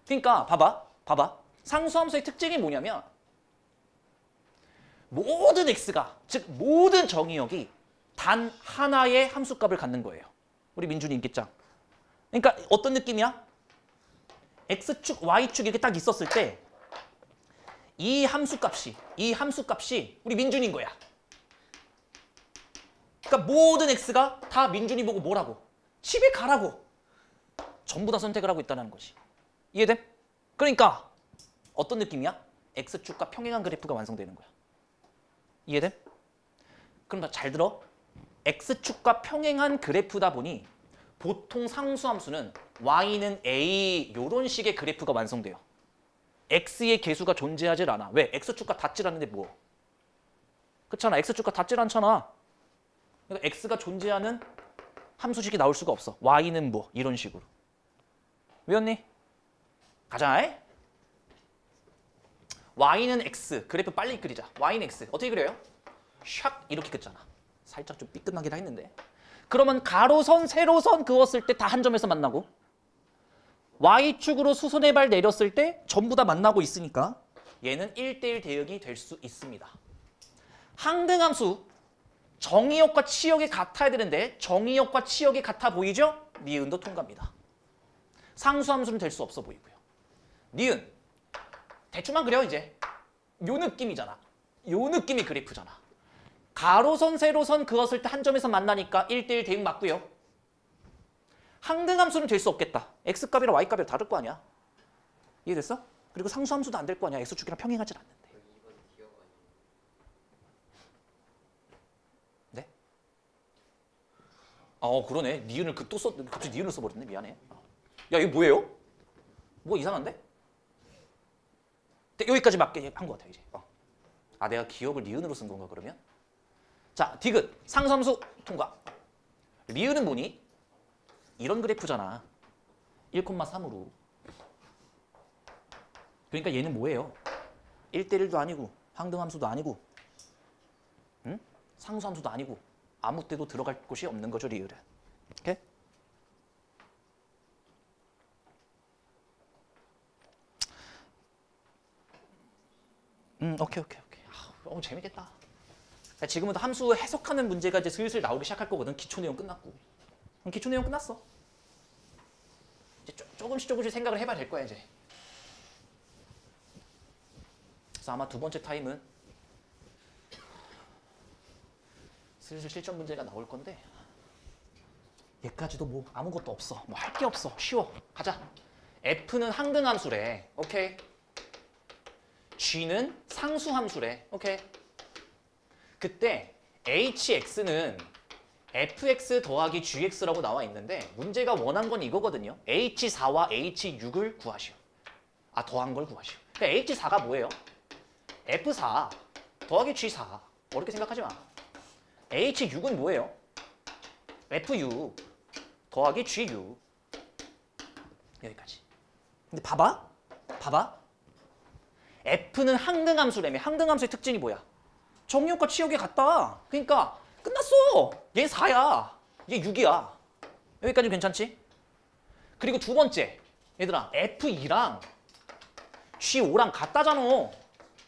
A: 그러니까 봐봐. 상수함수의 특징이 뭐냐면 모든 x가 즉 모든 정의역이 단 하나의 함수값을 갖는 거예요. 우리 민준이 인기짱. 그러니까 어떤 느낌이야? x축, y축 이렇게 딱 있었을 때 이 함수값이 우리 민준인 거야. 그러니까 모든 x가 다 민준이 보고 뭐라고? 집에 가라고. 전부 다 선택을 하고 있다는 거지. 이해돼? 그러니까 어떤 느낌이야? x축과 평행한 그래프가 완성되는 거야. 이해돼? 그럼 잘 들어. x축과 평행한 그래프다 보니 보통 상수함수는 y는 a 이런 식의 그래프가 완성돼요. x의 계수가 존재하질 않아. 왜? x축과 닿질 않는데 뭐? 그렇잖아. x축과 닿질 않잖아. 그러니까 x가 존재하는 함수식이 나올 수가 없어. y는 뭐? 이런 식으로. 외웠니? 가자. y는 x. 그래프 빨리 그리자. y는 x. 어떻게 그려요? 샥 이렇게 그렸잖아. 살짝 좀 삐끗나긴 했는데. 그러면 가로선, 세로선 그었을 때 다 한 점에서 만나고 y축으로 수선의 발 내렸을 때 전부 다 만나고 있으니까 얘는 1대1 대역이 될 수 있습니다. 항등함수 정의역과 치역이 같아야 되는데 정의역과 치역이 같아 보이죠? 니은도 통과입니다. 상수함수는 될 수 없어 보이고요. 니은 대충만 그려 이제. 요 느낌이잖아. 요 느낌이 그래프잖아. 가로선, 세로선 그었을 때 한 점에서 만나니까 1대1 대역 맞고요. 항등함수는 될 수 없겠다. x값이랑 y값이 다를 거 아니야. 이해됐어? 그리고 상수함수도 안 될 거 아니야. x축이랑 평행하지 않는데. 네? 그러네. 니은을 갑자기 니은을 써버렸네. 미안해. 야 이거 뭐예요? 뭐 이상한데? 여기까지 맞게 한 것 같아 이제. 내가 기억을 니은으로 쓴 건가 그러면? 자, 디귿 상수함수 통과. 리은은 뭐니? 이런 그래프잖아. 1,3으로. 그러니까 얘는 뭐예요? 1대1도 아니고 항등함수도 아니고 상수함수도 아니고 아무 때도 들어갈 곳이 없는 거죠. 리을은. 오케이? 오케이. 재밌겠다. 지금은 함수 해석하는 문제가 이제 슬슬 나오기 시작할 거거든. 기초 내용 끝났고. 기초 내용 끝났어. 이제 조금씩 생각을 해봐야 될 거야 이제. 그래서 아마 두 번째 타임은 슬슬 실전 문제가 나올 건데 얘까지도 뭐 아무것도 없어. 뭐 할 게 없어. 쉬워. 가자. F는 항등함수래. 오케이. G는 상수함수래. 오케이. 그때 HX는 fx 더하기 gx라고 나와 있는데 문제가 원한 건 이거거든요. h4와 h6을 구하시오. 아, 더한 걸 구하시오. 그러니까 h4가 뭐예요? f4 더하기 g4. 어렵게 생각하지 마. h6은 뭐예요? f6 더하기 g6. 여기까지. 근데 봐봐. f는 항등함수라며. 항등함수의 특징이 뭐야? 정의역과 치역이 같다. 그러니까 끝났어. 얘 4야. 얘 6이야. 여기까지 괜찮지? 그리고 두 번째. 얘들아, F2랑 G5랑 같다잖아.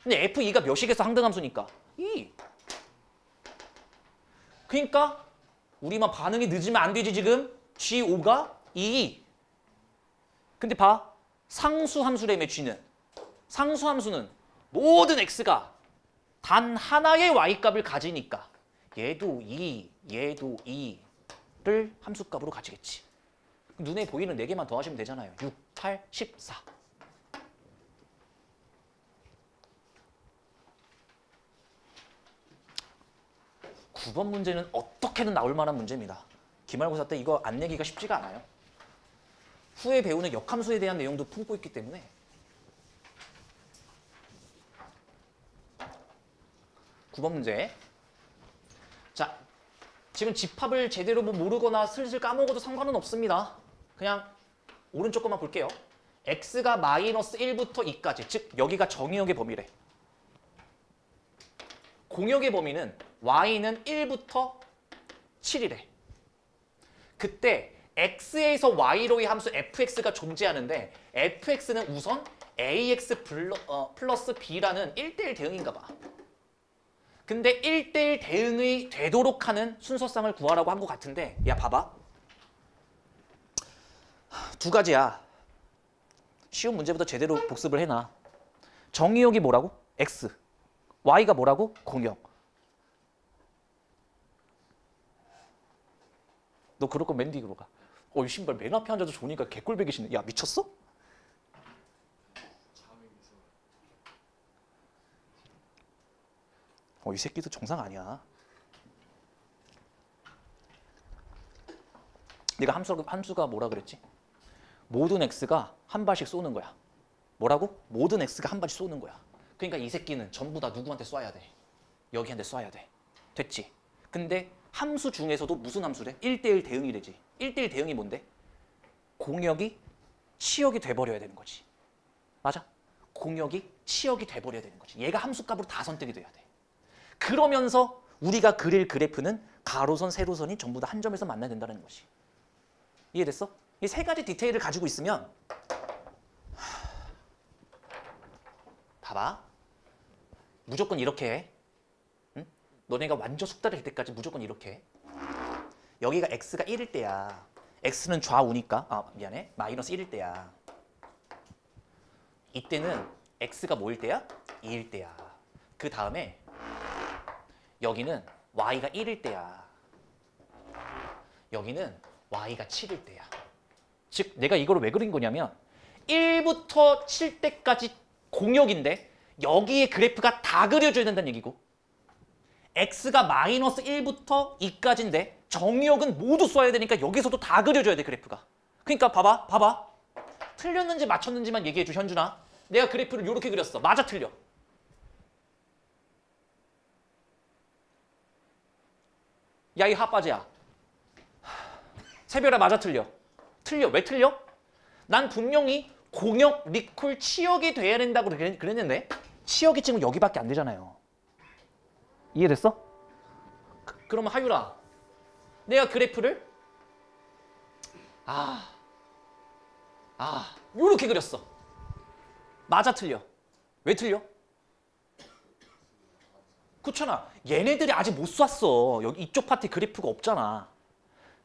A: 근데 F2가 몇이겠어? 항등함수니까. 2. 그러니까 우리만 반응이 늦으면 안 되지 지금. G5가 2. 근데 봐. 상수함수라며 G는. 상수함수는 모든 X가 단 하나의 Y값을 가지니까 얘도 2, 얘도 2를 함수값으로 가지겠지. 눈에 보이는 4개만 더하시면 되잖아요. 6, 8, 14. (9번) 문제는 어떻게든 나올 만한 문제입니다. 기말고사 때 이거 안 내기가 쉽지가 않아요. 후에 배우는 역함수에 대한 내용도 품고 있기 때문에. (9번) 문제. 자, 지금 집합을 제대로 뭐 모르거나 슬슬 까먹어도 상관은 없습니다. 그냥 오른쪽 것만 볼게요. x가 마이너스 1부터 2까지, 즉 여기가 정의역의 범위래. 공역의 범위는 y는 1부터 7이래. 그때 x에서 y로의 함수 fx가 존재하는데 fx는 우선 ax 플러스 b라는 1대1 대응인가 봐. 근데 1대1 대응이 되도록 하는 순서상을 구하라고 한 것 같은데, 야 봐봐. 두 가지야. 쉬운 문제부터 제대로 복습을 해놔. 정의역이 뭐라고? x. y가 뭐라고? 공역. 너 그럴 거면 맨 뒤로 가. 이 신발 맨 앞에 앉아서 좋으니까 개꼴배기 신네. 야 미쳤어? 이 새끼도 정상 아니야. 내가 함수가 뭐라 그랬지? 모든 x가 한 발씩 쏘는 거야. 뭐라고? 모든 x가 한 발씩 쏘는 거야. 그러니까 이 새끼는 전부 다 누구한테 쏴야 돼? 여기한테 쏴야 돼. 됐지? 근데 함수 중에서도 무슨 함수래? 1대1 대응이 되지. 1대1 대응이 뭔데? 공역이 치역이 돼버려야 되는 거지. 맞아? 공역이 치역이 돼버려야 되는 거지. 얘가 함수값으로 다 선택이 돼야 돼. 그러면서 우리가 그릴 그래프는 가로선, 세로선이 전부 다 한 점에서 만나야 된다는 것이. 이해됐어? 이 세 가지 디테일을 가지고 있으면 봐봐. 무조건 이렇게 해. 응? 너네가 완전 숙달이 될 때까지 무조건 이렇게 해. 여기가 x가 1일 때야. x는 좌우니까 미안해. 마이너스 1일 때야. 이때는 x가 뭐일 때야? 2일 때야. 그 다음에 여기는 y가 1일 때야. 여기는 y가 7일 때야. 즉 내가 이걸 왜 그린 거냐면 1부터 7 때까지 공역인데 여기에 그래프가 다 그려줘야 된다는 얘기고, x가 마이너스 1부터 2까지인데 정의역은 모두 써야 되니까 여기서도 다 그려줘야 돼 그래프가. 그러니까 봐봐. 틀렸는지 맞췄는지만 얘기해줘 현준아. 내가 그래프를 이렇게 그렸어. 맞아 틀려? 야 이 핫바지야. 새별아 맞아 틀려? 틀려. 왜 틀려? 난 분명히 공역, 리콜, 치역이 돼야 된다고 그랬는데 치역이 지금 여기밖에 안 되잖아요. 이해됐어? 그러면 하유라, 내가 그래프를 요렇게 그렸어. 맞아 틀려? 왜 틀려? 그렇잖아. 얘네들이 아직 못 쐈어. 여기 이쪽 파트에 그래프가 없잖아.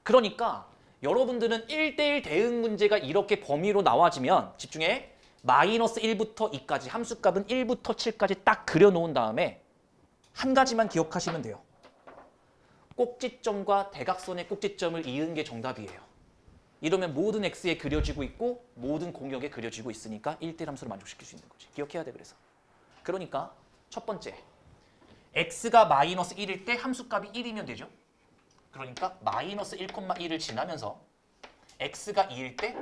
A: 그러니까 여러분들은 1대1 대응 문제가 이렇게 범위로 나와지면 집중해. 마이너스 1부터 2까지 함수값은 1부터 7까지 딱 그려놓은 다음에 한 가지만 기억하시면 돼요. 꼭지점과 대각선의 꼭지점을 이은 게 정답이에요. 이러면 모든 x에 그려지고 있고 모든 공역에 그려지고 있으니까 1대1 함수를 만족시킬 수 있는 거지. 기억해야 돼 그래서. 그러니까 첫 번째 x가 마이너스 1일 때 함수값이 1이면 되죠. 그러니까 마이너스 1,1을 지나면서 x가 2일 때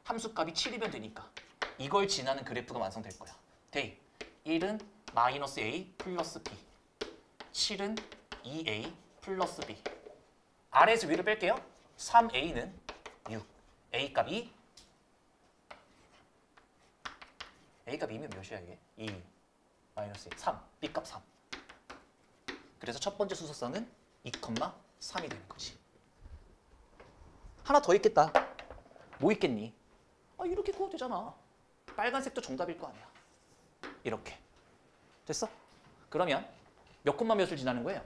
A: 함수값이 7이면 되니까 이걸 지나는 그래프가 완성될 거야. 대 1은 마이너스 a 플러스 b 7은 2a 플러스 b 아래에서 위를 뺄게요. 3a는 6 a 값이 a 값 2면 몇이야 이게? 2 마이너스 3 b 값 3 그래서 첫 번째 수소성은 2,3이 되는 거지. 하나 더 있겠다. 뭐 있겠니? 이렇게 구워도 되잖아. 빨간색도 정답일 거 아니야. 이렇게. 됐어? 그러면 몇 콤마 몇을 지나는 거예요?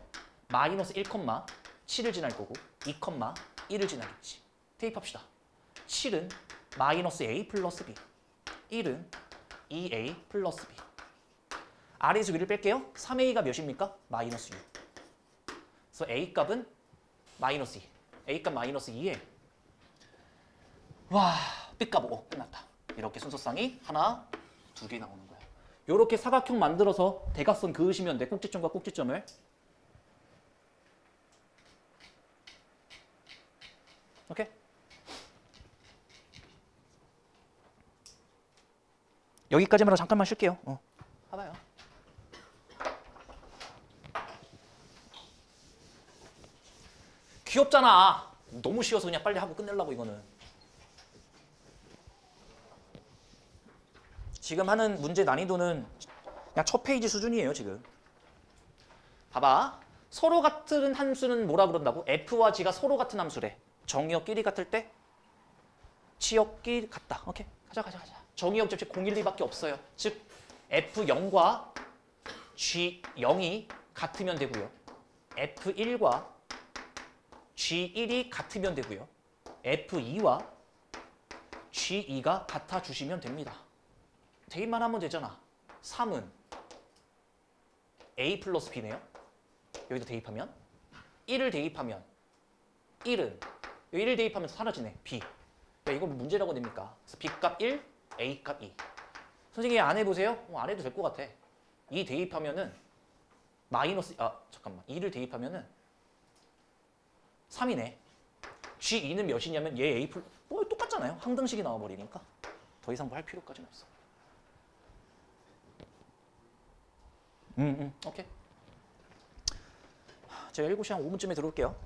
A: 마이너스 1,7을 지날 거고 2,1을 지나겠지. 대입합시다. 7은 마이너스 a 플러스 b 1은 2a 플러스 b 아래에서 위를 뺄게요. 3a가 몇입니까? 마이너스 6 그래서 a 값은 마이너스 2 a 값 마이너스 2에 와 b 값 5 끝났다. 이렇게 순서쌍이 하나, 두 개 나오는 거야. 이렇게 사각형 만들어서 대각선 그으시면 돼. 꼭지점과 꼭지점을. 오케이? 여기까지만 잠깐만 쉴게요. 봐봐요. 귀엽잖아. 너무 쉬워서 그냥 빨리 하고 끝내려고 이거는. 지금 하는 문제 난이도는 그냥 첫 페이지 수준이에요 지금. 봐봐. 서로 같은 함수는 뭐라 그런다고? F와 G가 서로 같은 함수래. 정의역끼리 같을 때 치역끼리 같다. 오케이. 가자. 정의역 접시 0, 1, 2밖에 없어요. 즉 F0과 G0이 같으면 되고요. F1과 G1이 같으면 되고요. F2와 G2가 같아 주시면 됩니다. 대입만 하면 되잖아. 3은 A 플러스 B네요. 여기다 대입하면 1을 대입하면 1은 여기 1 대입하면 사라지네. B. 야, 이거 문제라고 됩니까? 그래서 B 값 1, A 값 2. 선생님이 안 해보세요? 안 해도 될 것 같아. 2 대입하면은 마이너스 2를 대입하면은 3이네. G2는 몇이냐면 얘 A 플러스 똑같잖아요. 항등식이 나와버리니까 더 이상 뭐 할 필요까지는 없어. 오케이. 제가 7시 한 5분쯤에 들어올게요.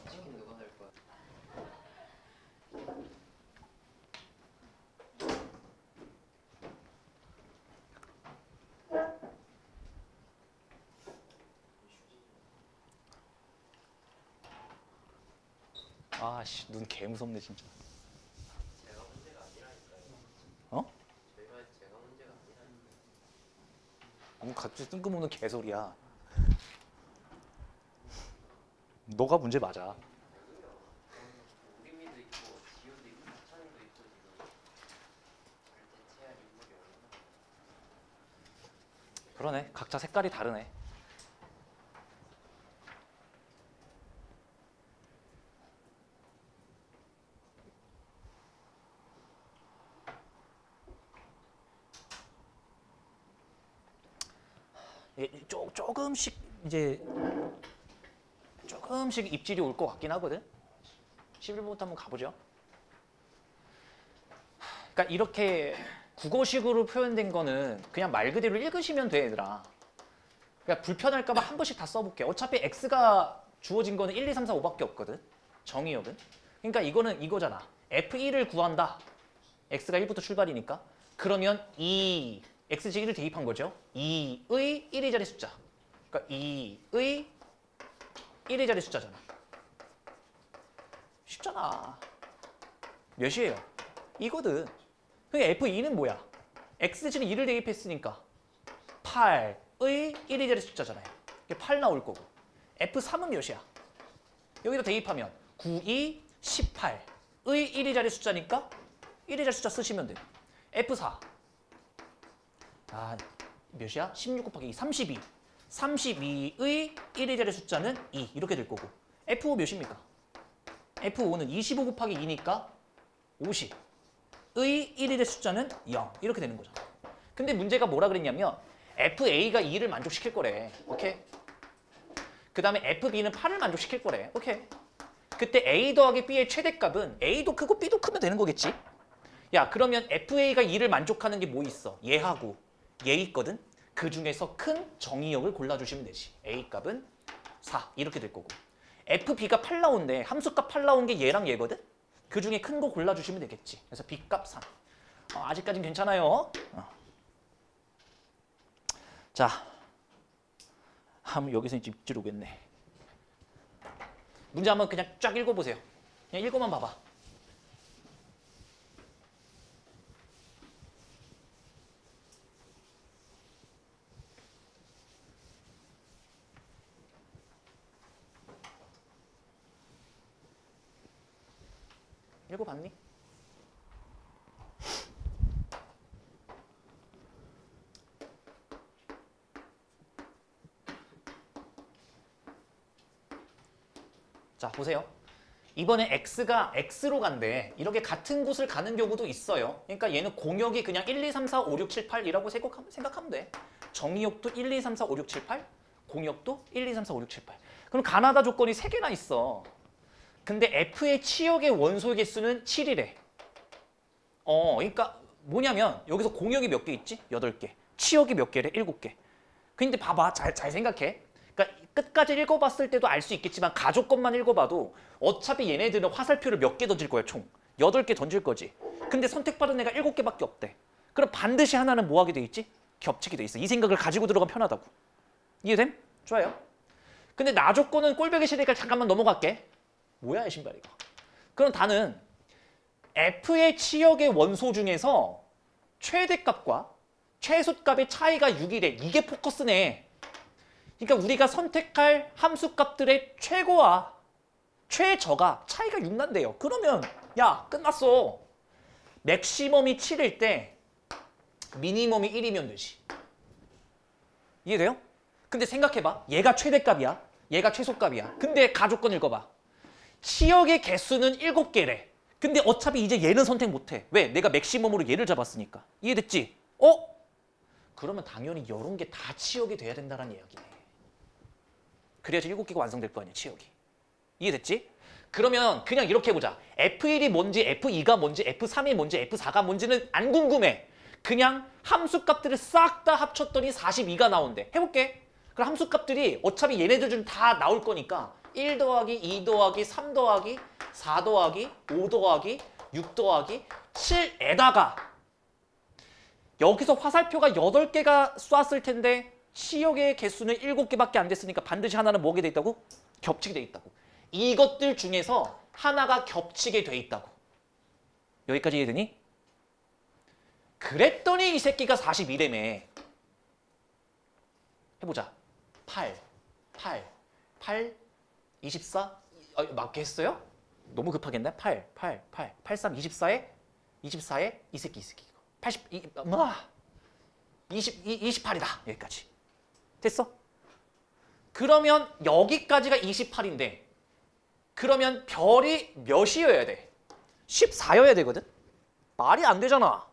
B: 치킨 누가 할 거야?
A: 아씨 눈 개 무섭네 진짜.
B: 제가 문제가 아니라니까요.
A: 어?
B: 제가 문제가 아니라니까요.
A: 갑자기 뜬금없는 개소리야. 너가 문제 맞아.
B: 우리미도 있고 지우도 있고 차창도 있고 지금 잘 대체할 인물이 얼마나
A: 그러네. 각자 색깔이 다르네. 조금씩 조금씩 입질이 올 것 같긴 하거든. 11번부터 한번 가보죠. 그러니까 이렇게 국어식으로 표현된 거는 그냥 말 그대로 읽으시면 돼, 얘들아. 그러니까 불편할까 봐 한 번씩 다 써볼게. 어차피 x가 주어진 거는 1, 2, 3, 4, 5밖에 없거든. 정의역은. 그러니까 이거는 이거잖아. F1을 구한다. x가 1부터 출발이니까. 그러면 이 x제기를 대입한 거죠. 2의 1의 자리 숫자. 그러니까 2의 1의 자리 숫자잖아. 쉽잖아. 몇이에요? 이거든. 그러니까 F2는 뭐야? x제는 2를 대입했으니까 8의 1의 자리 숫자잖아요. 이게 8 나올 거고. F3은 몇이야? 여기다 대입하면 9, 2, 18의 1위 자리 숫자니까 1위 자리 숫자 쓰시면 돼요. F4 몇이야? 16 곱하기 2, 32. 32의 1위 자리 숫자는 2 이렇게 될 거고. F5 몇입니까? F5는 25 곱하기 2니까 50의 1위 자리 숫자는 0 이렇게 되는 거잖아. 근데 문제가 뭐라 그랬냐면 FA가 2를 만족시킬 거래. 오케이? 그 다음에 FB는 8을 만족시킬 거래. 오케이? 그때 A 더하기 B의 최대값은 A도 크고 B도 크면 되는 거겠지? 야, 그러면 FA가 2를 만족하는 게 뭐 있어? 얘하고 얘 있거든? 그 중에서 큰 정의역을 골라주시면 되지. A 값은 4 이렇게 될 거고. FB가 8 나온대. 함수값 8 나온 게 얘랑 얘거든? 그 중에 큰 거 골라주시면 되겠지. 그래서 B 값 3. 아직까진 괜찮아요. 자, 한번 여기서 입질 오겠네. 문제 한번 그냥 쫙 읽어보세요. 그냥 읽어만 봐봐. 읽어봤니? 자, 보세요. 이번에 x가 x로 간대. 이렇게 같은 곳을 가는 경우도 있어요. 그러니까 얘는 공역이 그냥 1, 2, 3, 4, 5, 6, 7, 8이라고 생각하면 돼. 정의역도 1, 2, 3, 4, 5, 6, 7, 8. 공역도 1, 2, 3, 4, 5, 6, 7, 8. 그럼 가나다 조건이 3개나 있어. 근데 F의 치역의 원소 개수는 7이래. 그러니까 뭐냐면 여기서 공역이 몇 개 있지? 8개. 치역이 몇 개래? 7개. 근데 봐봐. 잘 생각해. 그러니까 끝까지 읽어봤을 때도 알 수 있겠지만 가족것만 읽어봐도 어차피 얘네들은 화살표를 몇 개 던질 거야, 총. 8개 던질 거지. 근데 선택받은 애가 7개밖에 없대. 그럼 반드시 하나는 뭐 하게 돼 있지? 겹치게 돼 있어. 이 생각을 가지고 들어가면 편하다고. 이해됨? 좋아요. 근데 나 조건은 꼴배기 싫으니까 잠깐만 넘어갈게. 뭐야, 이 신발 이거. 그럼 다는 F의 치역의 원소 중에서 최대값과 최소값의 차이가 6이래. 이게 포커스네. 그러니까 우리가 선택할 함수값들의 최고와 최저가 차이가 6 난대요. 그러면 야, 끝났어. 맥시멈이 7일 때 미니멈이 1이면 되지. 이해돼요? 근데 생각해봐. 얘가 최대값이야. 얘가 최소값이야. 근데 가조건 읽어봐. 치역의 개수는 7개래. 근데 어차피 이제 얘는 선택 못해. 왜? 내가 맥시멈으로 얘를 잡았으니까. 이해됐지? 그러면 당연히 이런 게 다 치역이 돼야 된다는 이야기네. 그래야지 7개가 완성될 거 아니야, 치역이. 이해됐지? 그러면 그냥 이렇게 해보자. F1이 뭔지, F2가 뭔지, F3이 뭔지, F4가 뭔지는 안 궁금해. 그냥 함수값들을 싹 다 합쳤더니 42가 나온대. 해볼게. 그럼 함수값들이 어차피 얘네들 중 다 나올 거니까 1 더하기 2 더하기 3 더하기 4 더하기 5 더하기 6 더하기 7에다가 여기서 화살표가 8개가 쐈을 텐데 치역의 개수는 7개밖에 안 됐으니까 반드시 하나는 뭐게 돼 있다고? 겹치게 돼 있다고. 이것들 중에서 하나가 겹치게 돼 있다고. 여기까지 이해되니? 그랬더니 이 새끼가 42래매. 해보자. 8, 24? 맞게 했어요? 너무 급하겠네? 8, 3, 24에 이 새끼 이거. 28이다. 여기까지. 됐어? 그러면 여기까지가 28인데 그러면 별이 몇이어야 돼? 14여야 되거든? 말이 안 되잖아.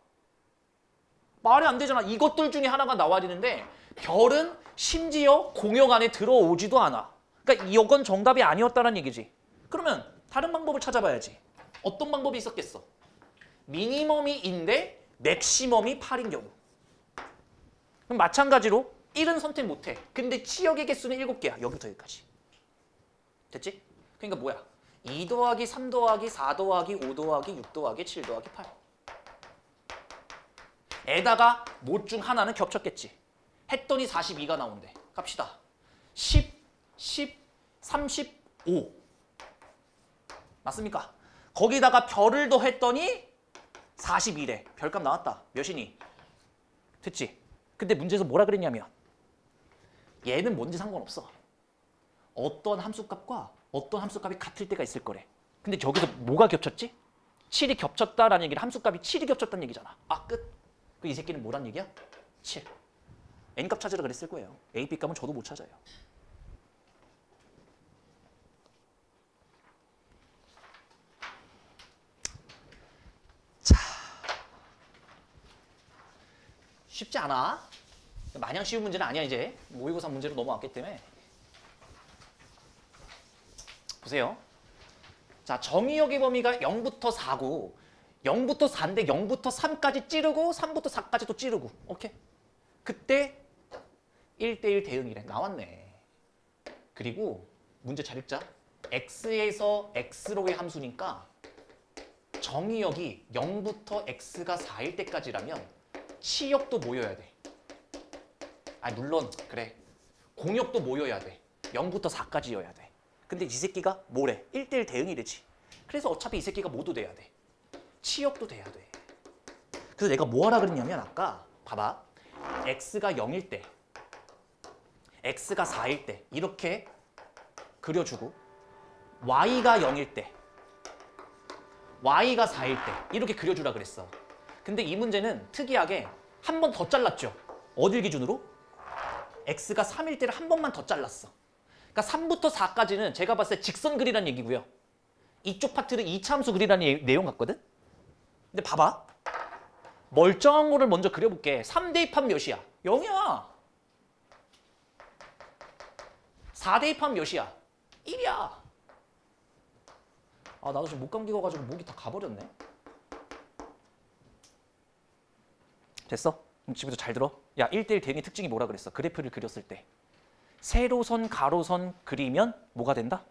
A: 말이 안 되잖아. 이것들 중에 하나가 나와야 되는데 별은 심지어 공역 안에 들어오지도 않아. 그러니까 이건 정답이 아니었다는 얘기지. 그러면 다른 방법을 찾아봐야지. 어떤 방법이 있었겠어? 미니멈이 인데 맥시멈이 8인 경우. 그럼 마찬가지로 1은 선택 못해. 근데 치역의 개수는 7개야. 여기부터 여기까지. 됐지? 그러니까 뭐야? 2 더하기 3 더하기 4 더하기 5 더하기 6 더하기 7 더하기 8. 에다가 뭐 중 하나는 겹쳤겠지. 했더니 42가 나온대. 갑시다. 10, 35. 맞습니까? 거기다가 별을 더했더니 42래. 별값 나왔다. 몇이니? 됐지? 근데 문제에서 뭐라 그랬냐면 얘는 뭔지 상관없어. 어떤 함수값과 어떤 함수값이 같을 때가 있을 거래. 근데 저기서 뭐가 겹쳤지? 7이 겹쳤다라는 얘기를 함수값이 7이 겹쳤다는 얘기잖아. 아, 끝. 그 이 새끼는 뭐란 얘기야? 7. n값 찾으라 그랬을 거예요. a, b값은 저도 못 찾아요. 자, 쉽지 않아. 마냥 쉬운 문제는 아니야 이제. 모의고사 문제로 넘어왔기 때문에. 보세요. 자, 정의역의 범위가 0부터 4고 0부터 4인데 0부터 3까지 찌르고 3부터 4까지 또 찌르고. 오케이. 그때 1대1 대응이래. 나왔네. 그리고 문제 잘 읽자. x에서 x로의 함수니까 정의역이 0부터 x가 4일 때까지라면 치역도 모여야 돼. 아니 물론 그래. 공역도 모여야 돼. 0부터 4까지여야 돼. 근데 이 새끼가 뭐래? 1대1 대응이래지. 그래서 어차피 이 새끼가 모두 돼야 돼. 치역도 돼야 돼. 그래서 내가 뭐 하라 그랬냐면 아까 봐봐. x가 0일 때, x가 4일 때 이렇게 그려주고 y가 0일 때, y가 4일 때 이렇게 그려주라 그랬어. 근데 이 문제는 특이하게 한 번 더 잘랐죠. 어딜 기준으로? x가 3일 때를 한 번만 더 잘랐어. 그러니까 3부터 4까지는 제가 봤을 때 직선 그리라는 얘기고요. 이쪽 파트는 2차 함수 그리라는 내용 같거든? 근데 봐봐. 멀쩡한 거를 먼저 그려볼게. 3 대입하면 몇이야? 0이야. 4 대입하면 몇이야? 1이야. 아, 나도 지금 목감기 가가지고 목이 다 가버렸네. 됐어? 그럼 지금부터 잘 들어. 야, 1대1 대응의 특징이 뭐라 그랬어? 그래프를 그렸을 때. 세로선, 가로선 그리면 뭐가 된다?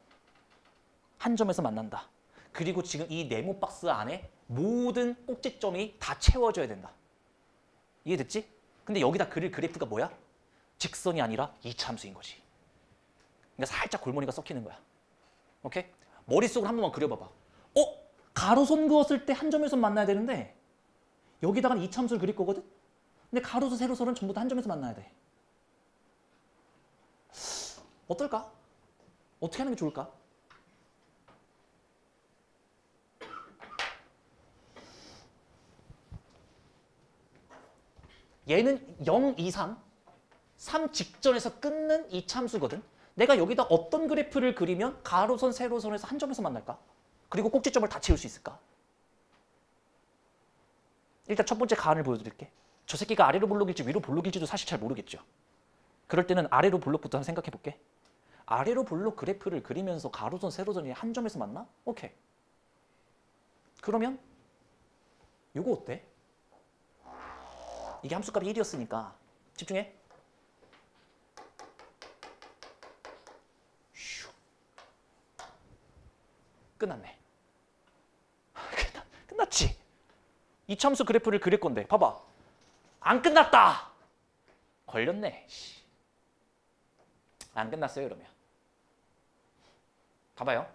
A: 한 점에서 만난다. 그리고 지금 이 네모 박스 안에 모든 꼭지점이 다 채워져야 된다. 이해됐지? 근데 여기다 그릴 그래프가 뭐야? 직선이 아니라 이차함수인 거지. 그러니까 살짝 골머리가 썩히는 거야. 오케이? 머릿속으로 한 번만 그려봐봐. 가로선 그었을 때 한 점에서 만나야 되는데 여기다가는 이차함수를 그릴 거거든? 근데 가로선, 세로선은 전부 다 한 점에서 만나야 돼. 어떨까? 어떻게 하는 게 좋을까? 얘는 0 이상 3 직전에서 끊는 이 참수거든. 내가 여기다 어떤 그래프를 그리면 가로선, 세로선에서 한 점에서 만날까? 그리고 꼭지점을 다 채울 수 있을까? 일단 첫 번째 가안을 보여드릴게. 저 새끼가 아래로 볼록일지 위로 볼록일지도 사실 잘 모르겠죠. 그럴 때는 아래로 볼록부터 한번 생각해 볼게. 아래로 볼록 그래프를 그리면서 가로선, 세로선이 한 점에서 만나? 오케이. 그러면 이거 어때? 이게 함수값이 1이었으니까 집중해. 휴. 끝났네. 끝났지? 이차함수 그래프를 그릴 건데 봐봐. 안 끝났다. 걸렸네. 안 끝났어요 그러면. 봐봐요.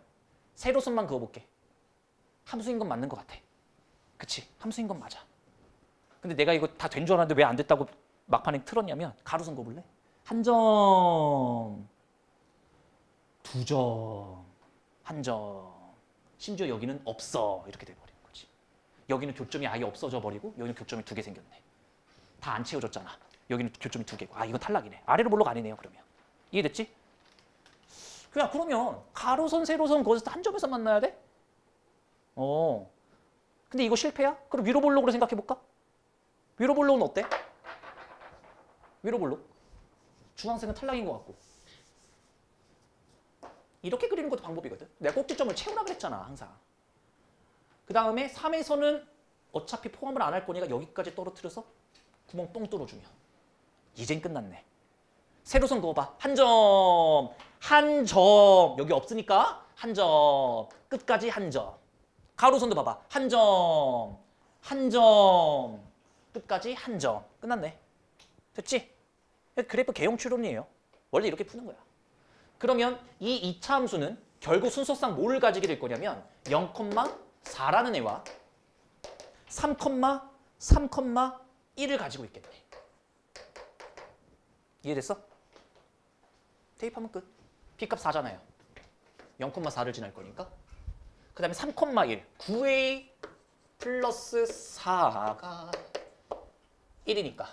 A: 세로선만 그어볼게. 함수인 건 맞는 것 같아. 그치? 함수인 건 맞아. 근데 내가 이거 다 된 줄 알았는데 왜 안 됐다고 막판에 틀었냐면 가로선 그어볼래? 한 점, 두 점, 한 점. 심지어 여기는 없어. 이렇게 돼버리는 거지. 여기는 교점이 아예 없어져 버리고 여기는 교점이 2개 생겼네. 다 안 채워졌잖아. 여기는 교점이 2개고. 아, 이거 탈락이네. 아래로 볼록 아니네요 그러면. 이해됐지? 야, 그러면 가로선, 세로선 거기서 한 점에서 만나야 돼? 근데 이거 실패야? 그럼 위로 볼록으로 생각해볼까? 위로 볼록은 어때? 위로 볼록? 중앙생은 탈락인 것 같고. 이렇게 그리는 것도 방법이거든. 내가 꼭지점을 채우라 그랬잖아 항상. 그 다음에 3에서는 어차피 포함을 안 할 거니까 여기까지 떨어뜨려서 구멍 똥 뚫어주면. 이젠 끝났네. 세로선 그어봐. 한 점, 한 점. 여기 없으니까 한 점. 끝까지 한 점. 가로선도 봐봐. 한 점, 한 점. 끝까지 한 점. 끝났네. 됐지? 그래프 개용 추론이에요. 원래 이렇게 푸는 거야. 그러면 이 2차 함수는 결국 순서상 뭐를 가지게 될 거냐면 0,4라는 애와 3,1을 가지고 있겠네. 이해됐어? 대입하면 끝. B값 4잖아요. 0,4를 지날 거니까. 그 다음에 3,1. 9A 플러스 4가 1이니까.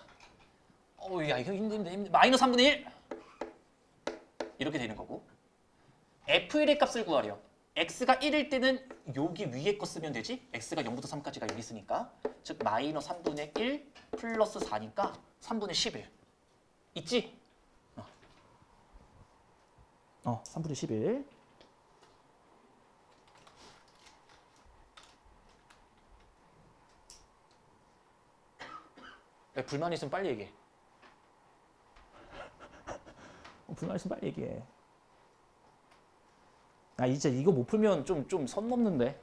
A: 야, 이거 힘든데. 마이너스 3분의 1. 이렇게 되는 거고. F1의 값을 구하려. x가 1일 때는 여기 위에 거 쓰면 되지? x가 0부터 3까지가 여기 있으니까. 즉 마이너스 3분의 1 플러스 4니까 3분의 11. 있지? 3분의 11. 불만 있으면 빨리 얘기해. 불만 있으면 빨리 얘기해. 이제 이거 못 풀면 좀 선 넘는데.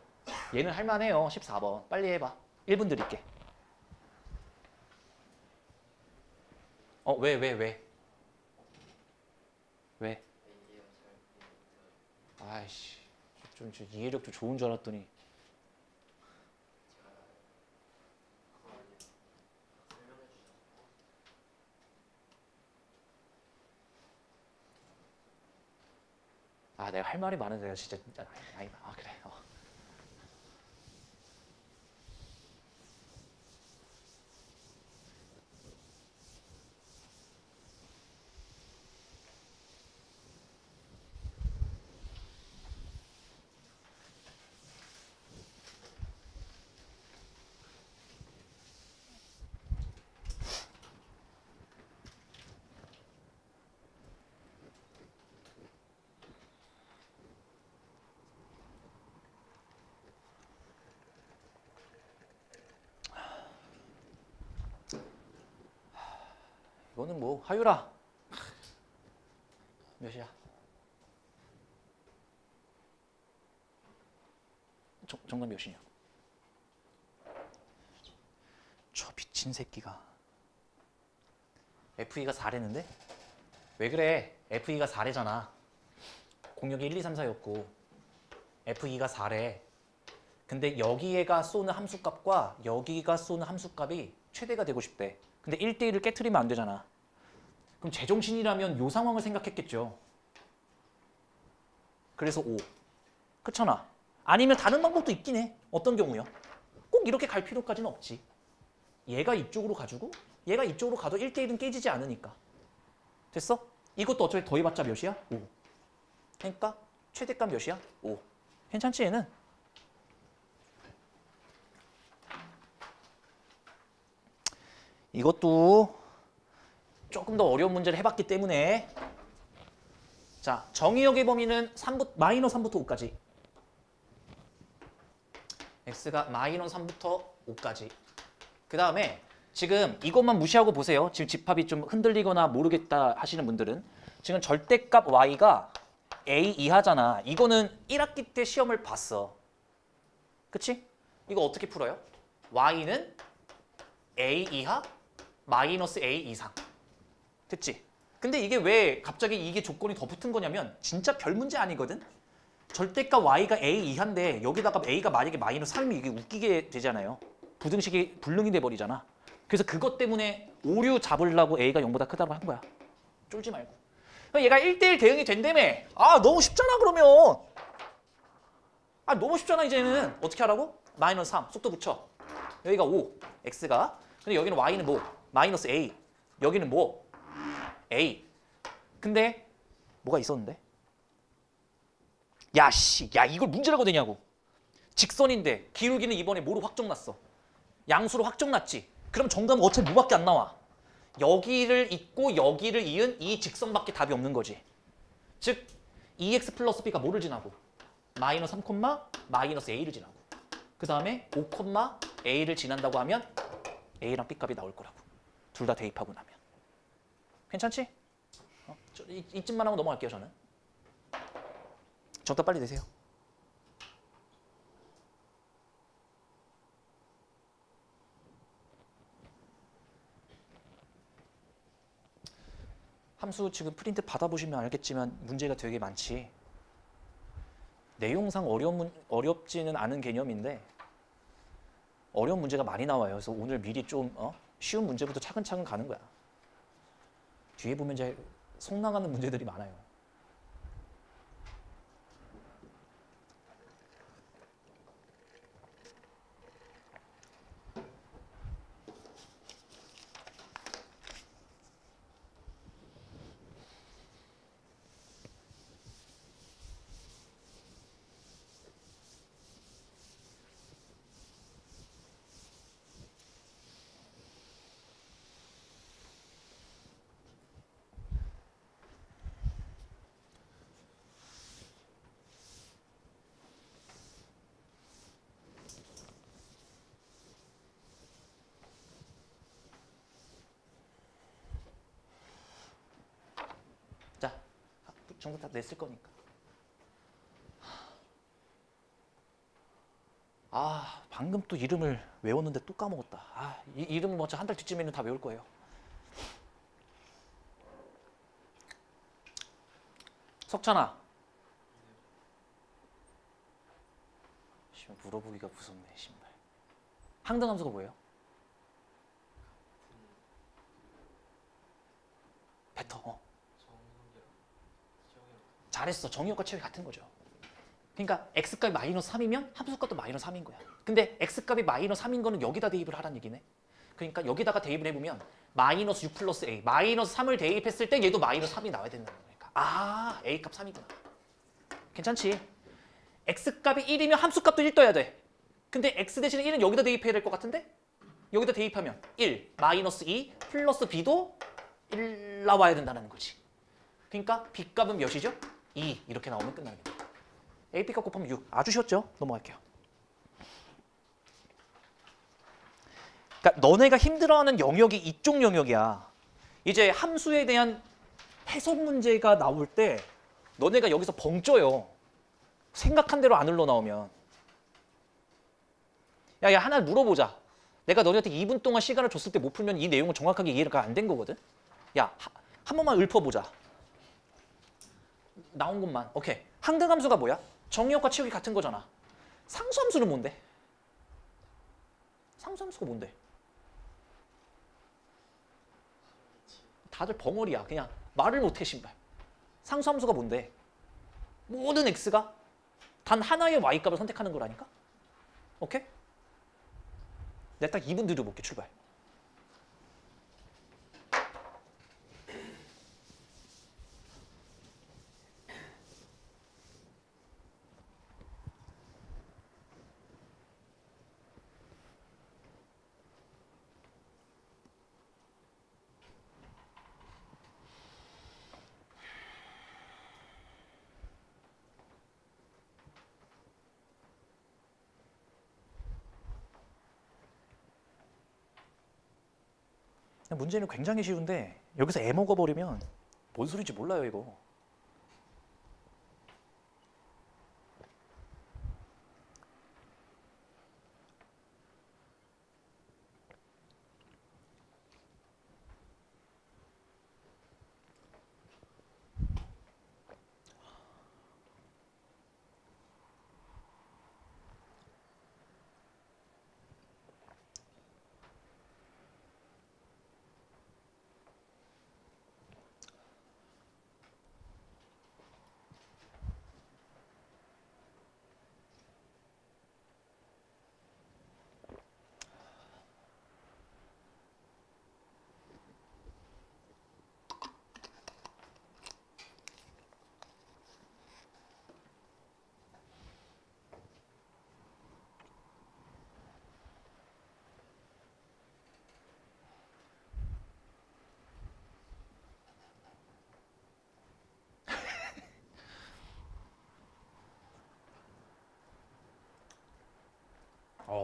A: 얘는 할만해요. 14번. 빨리 해봐. 1분 드릴게. 왜? 왜? 아이씨. 좀 이해력도 좋은 줄 알았더니. 내가 할 말이 많은데 내가 진짜 그래. 이거는 뭐 하유라. 몇이야? 정답 몇이냐? 저 미친 새끼가. F2가 4래는데? 왜 그래? F2가 4래잖아. 공역이 1, 2, 3, 4였고 F2가 4래. 근데 여기에가 쏘는 함수값과 여기가 쏘는 함수값이 최대가 되고 싶대. 근데 1대1을 깨트리면 안 되잖아. 그럼 제정신이라면 요 상황을 생각했겠죠. 그래서 5. 그렇잖아. 아니면 다른 방법도 있긴 해. 어떤 경우요? 꼭 이렇게 갈 필요까지는 없지. 얘가 이쪽으로 가주고 얘가 이쪽으로 가도 1대1은 깨지지 않으니까. 됐어? 이것도 어차피 더해봤자 몇이야? 5. 그러니까 최대값 몇이야? 5. 괜찮지 얘는? 이것도 조금 더 어려운 문제를 해봤기 때문에. 자, 정의역의 범위는 마이너스 3부터 5까지. x가 마이너스 3부터 5까지. 그 다음에 지금 이것만 무시하고 보세요. 지금 집합이 좀 흔들리거나 모르겠다 하시는 분들은 지금 절대값 y가 a 이하잖아. 이거는 1학기 때 시험을 봤어. 그치? 이거 어떻게 풀어요? y는 a 이하 마이너스 a 이상. 됐지? 근데 이게 왜 갑자기 이게 조건이 더 붙은 거냐면 진짜 별 문제 아니거든? 절대값 y가 a 이하인데 여기다가 a가 만약에 마이너스 3이면 이게 웃기게 되잖아요. 부등식이 불능이 돼버리잖아. 그래서 그것 때문에 오류 잡으려고 a가 0보다 크다고 한 거야. 쫄지 말고. 그럼 얘가 1대1 대응이 된다며. 너무 쉽잖아 그러면. 너무 쉽잖아 이제는. 어떻게 하라고? 마이너스 3 속도 붙여. 여기가 5 x가. 근데 여기는 y는 뭐? 마이너스 a. 여기는 뭐? a. 근데 뭐가 있었는데? 야 이걸 문제라고 되냐고. 직선인데 기울기는 이번에 뭐로 확정났어? 양수로 확정났지. 그럼 정답은 어차피 뭐밖에 안 나와? 여기를 잇고 여기를 이은 이 직선밖에 답이 없는 거지. 즉 2x 플러스 b가 뭐를 지나고? 마이너스 3, 마이너스 a를 지나고. 그 다음에 5, a를 지난다고 하면 a랑 b값이 나올 거라고. 둘 다 대입하고 나면. 괜찮지? 이쯤만 하고 넘어갈게요 저는. 정답 빨리 내세요. 함수 지금 프린트 받아보시면 알겠지만 문제가 되게 많지. 내용상 어렵지는 않은 개념인데 어려운 문제가 많이 나와요. 그래서 오늘 미리 좀 쉬운 문제부터 차근차근 가는 거야. 뒤에 보면 이제 속 나가는 문제들이 많아요. 정답 다 냈을 거니까. 아, 방금 또 이름을 외웠는데 또 까먹었다. 아, 이 이름 먼저 한 달 뒤쯤에는 다 외울 거예요. 석찬아. 물어보기가 무섭네, 신발. 항등함수가 뭐예요? 벡터. 잘했어. 정의역과 체육이 같은 거죠. 그러니까 x값이 마이너스 3이면 함수값도 마이너스 3인 거야. 근데 x값이 마이너스 3인 거는 여기다 대입을 하라는 얘기네. 그러니까 여기다가 대입을 해보면 마이너스 6 플러스 a, 마이너스 3을 대입했을 때 얘도 마이너스 3이 나와야 된다는 거니까. 아, a값 3이구나. 괜찮지? x값이 1이면 함수값도 1 떠야 돼. 근데 x 대신에 1은 여기다 대입해야 될 것 같은데? 여기다 대입하면 1, 마이너스 2, 플러스 b도 1 나와야 된다는 거지. 그러니까 b값은 몇이죠? 2 이렇게 나오면 끝나는 거야. AP값 곱하면 6. 아주 쉬웠죠? 넘어갈게요. 그러니까 너네가 힘들어하는 영역이 이쪽 영역이야. 이제 함수에 대한 해석 문제가 나올 때 너네가 여기서 벙쪄요. 생각한 대로 안 흘러나오면. 야, 하나 물어보자. 내가 너네한테 2분 동안 시간을 줬을 때 못 풀면 이 내용은 정확하게 이해가 안 된 거거든? 야, 한 번만 읊어보자. 나온 것만. 오케이. 항등함수가 뭐야? 정의역과 체육이 같은 거잖아. 상수함수는 뭔데? 상수함수가 뭔데? 다들 벙어리야. 그냥 말을 못해, 신발. 상수함수가 뭔데? 모든 x가 단 하나의 y값을 선택하는 거라니까? 오케이? 내가 딱 2분 드려볼게, 출발. 문제는 굉장히 쉬운데 여기서 애 먹어버리면 뭔 소리인지 몰라요, 이거.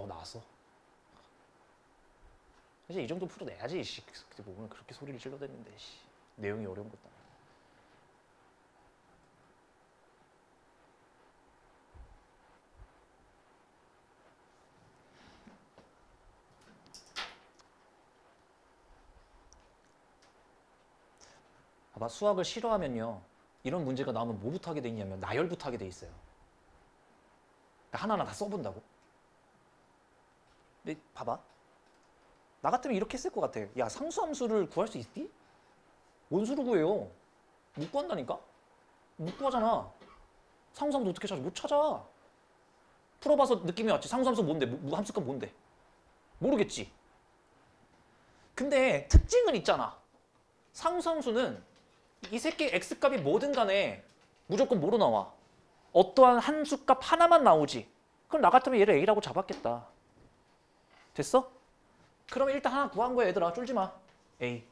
A: 나왔어. 사실 이 정도 풀어내야지. 씨. 그때 보면 그렇게 소리를 질러댔는데 씨. 내용이 어려운 것도 아니고. 봐봐, 수학을 싫어하면요, 이런 문제가 나오면 뭐부터 하게 돼 있냐면 나열부터 하게 돼 있어요. 하나하나 다 써본다고. 근데 봐봐, 나 같으면 이렇게 했을 것 같아. 야, 상수함수를 구할 수 있니? 뭔 수를 구해요? 못 구한다니까? 못 구하잖아. 상수함수 어떻게 찾아? 못 찾아. 풀어봐서 느낌이 왔지. 상수함수 뭔데? 함수값 뭔데? 모르겠지. 근데 특징은 있잖아. 상수함수는 이 새끼 x값이 뭐든 간에 무조건 뭐로 나와? 어떠한 한 수값 하나만 나오지. 그럼 나 같으면 얘를 a라고 잡았겠다. 됐어? 그러면 일단 하나 구한 거야, 얘들아. 쫄지 마. a.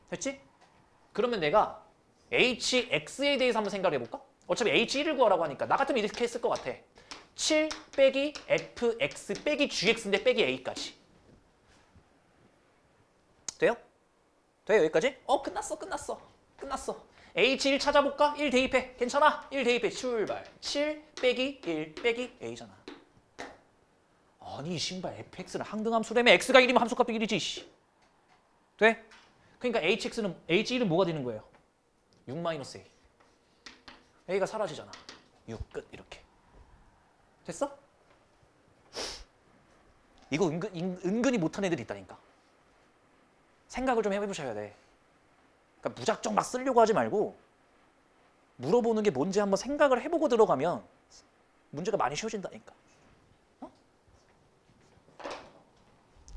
A: 됐지? 그러면 내가 hx에 대해서 한번 생각을 해볼까? 어차피 h1을 구하라고 하니까 나 같으면 이렇게 했을 것 같아. 7 빼기 fx 빼기 gx인데 빼기 a까지. 돼요? 돼요, 여기까지? 끝났어. H1 찾아볼까? 1 대입해. 괜찮아? 1 대입해. 출발. 7 빼기 1 빼기 A잖아. 아니 신발 fx는 항등함수라며. x가 1이면 함수값도 1이지. 씨. 돼? 그러니까 H1은 뭐가 되는 거예요? 6-A. A가 사라지잖아. 6 끝. 이렇게. 됐어? 이거 은근히 못한 애들이 있다니까. 생각을 좀 해보셔야 돼. 그러니까 무작정 막 쓰려고 하지 말고 물어보는 게 뭔지 한번 생각을 해보고 들어가면 문제가 많이 쉬워진다니까. 어?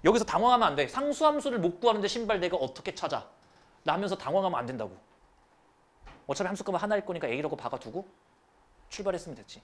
A: 여기서 당황하면 안 돼. 상수함수를 못 구하는데 신발 내가 어떻게 찾아? 라면서 당황하면 안 된다고. 어차피 함수값은 하나일 거니까 A라고 박아두고 출발했으면 됐지.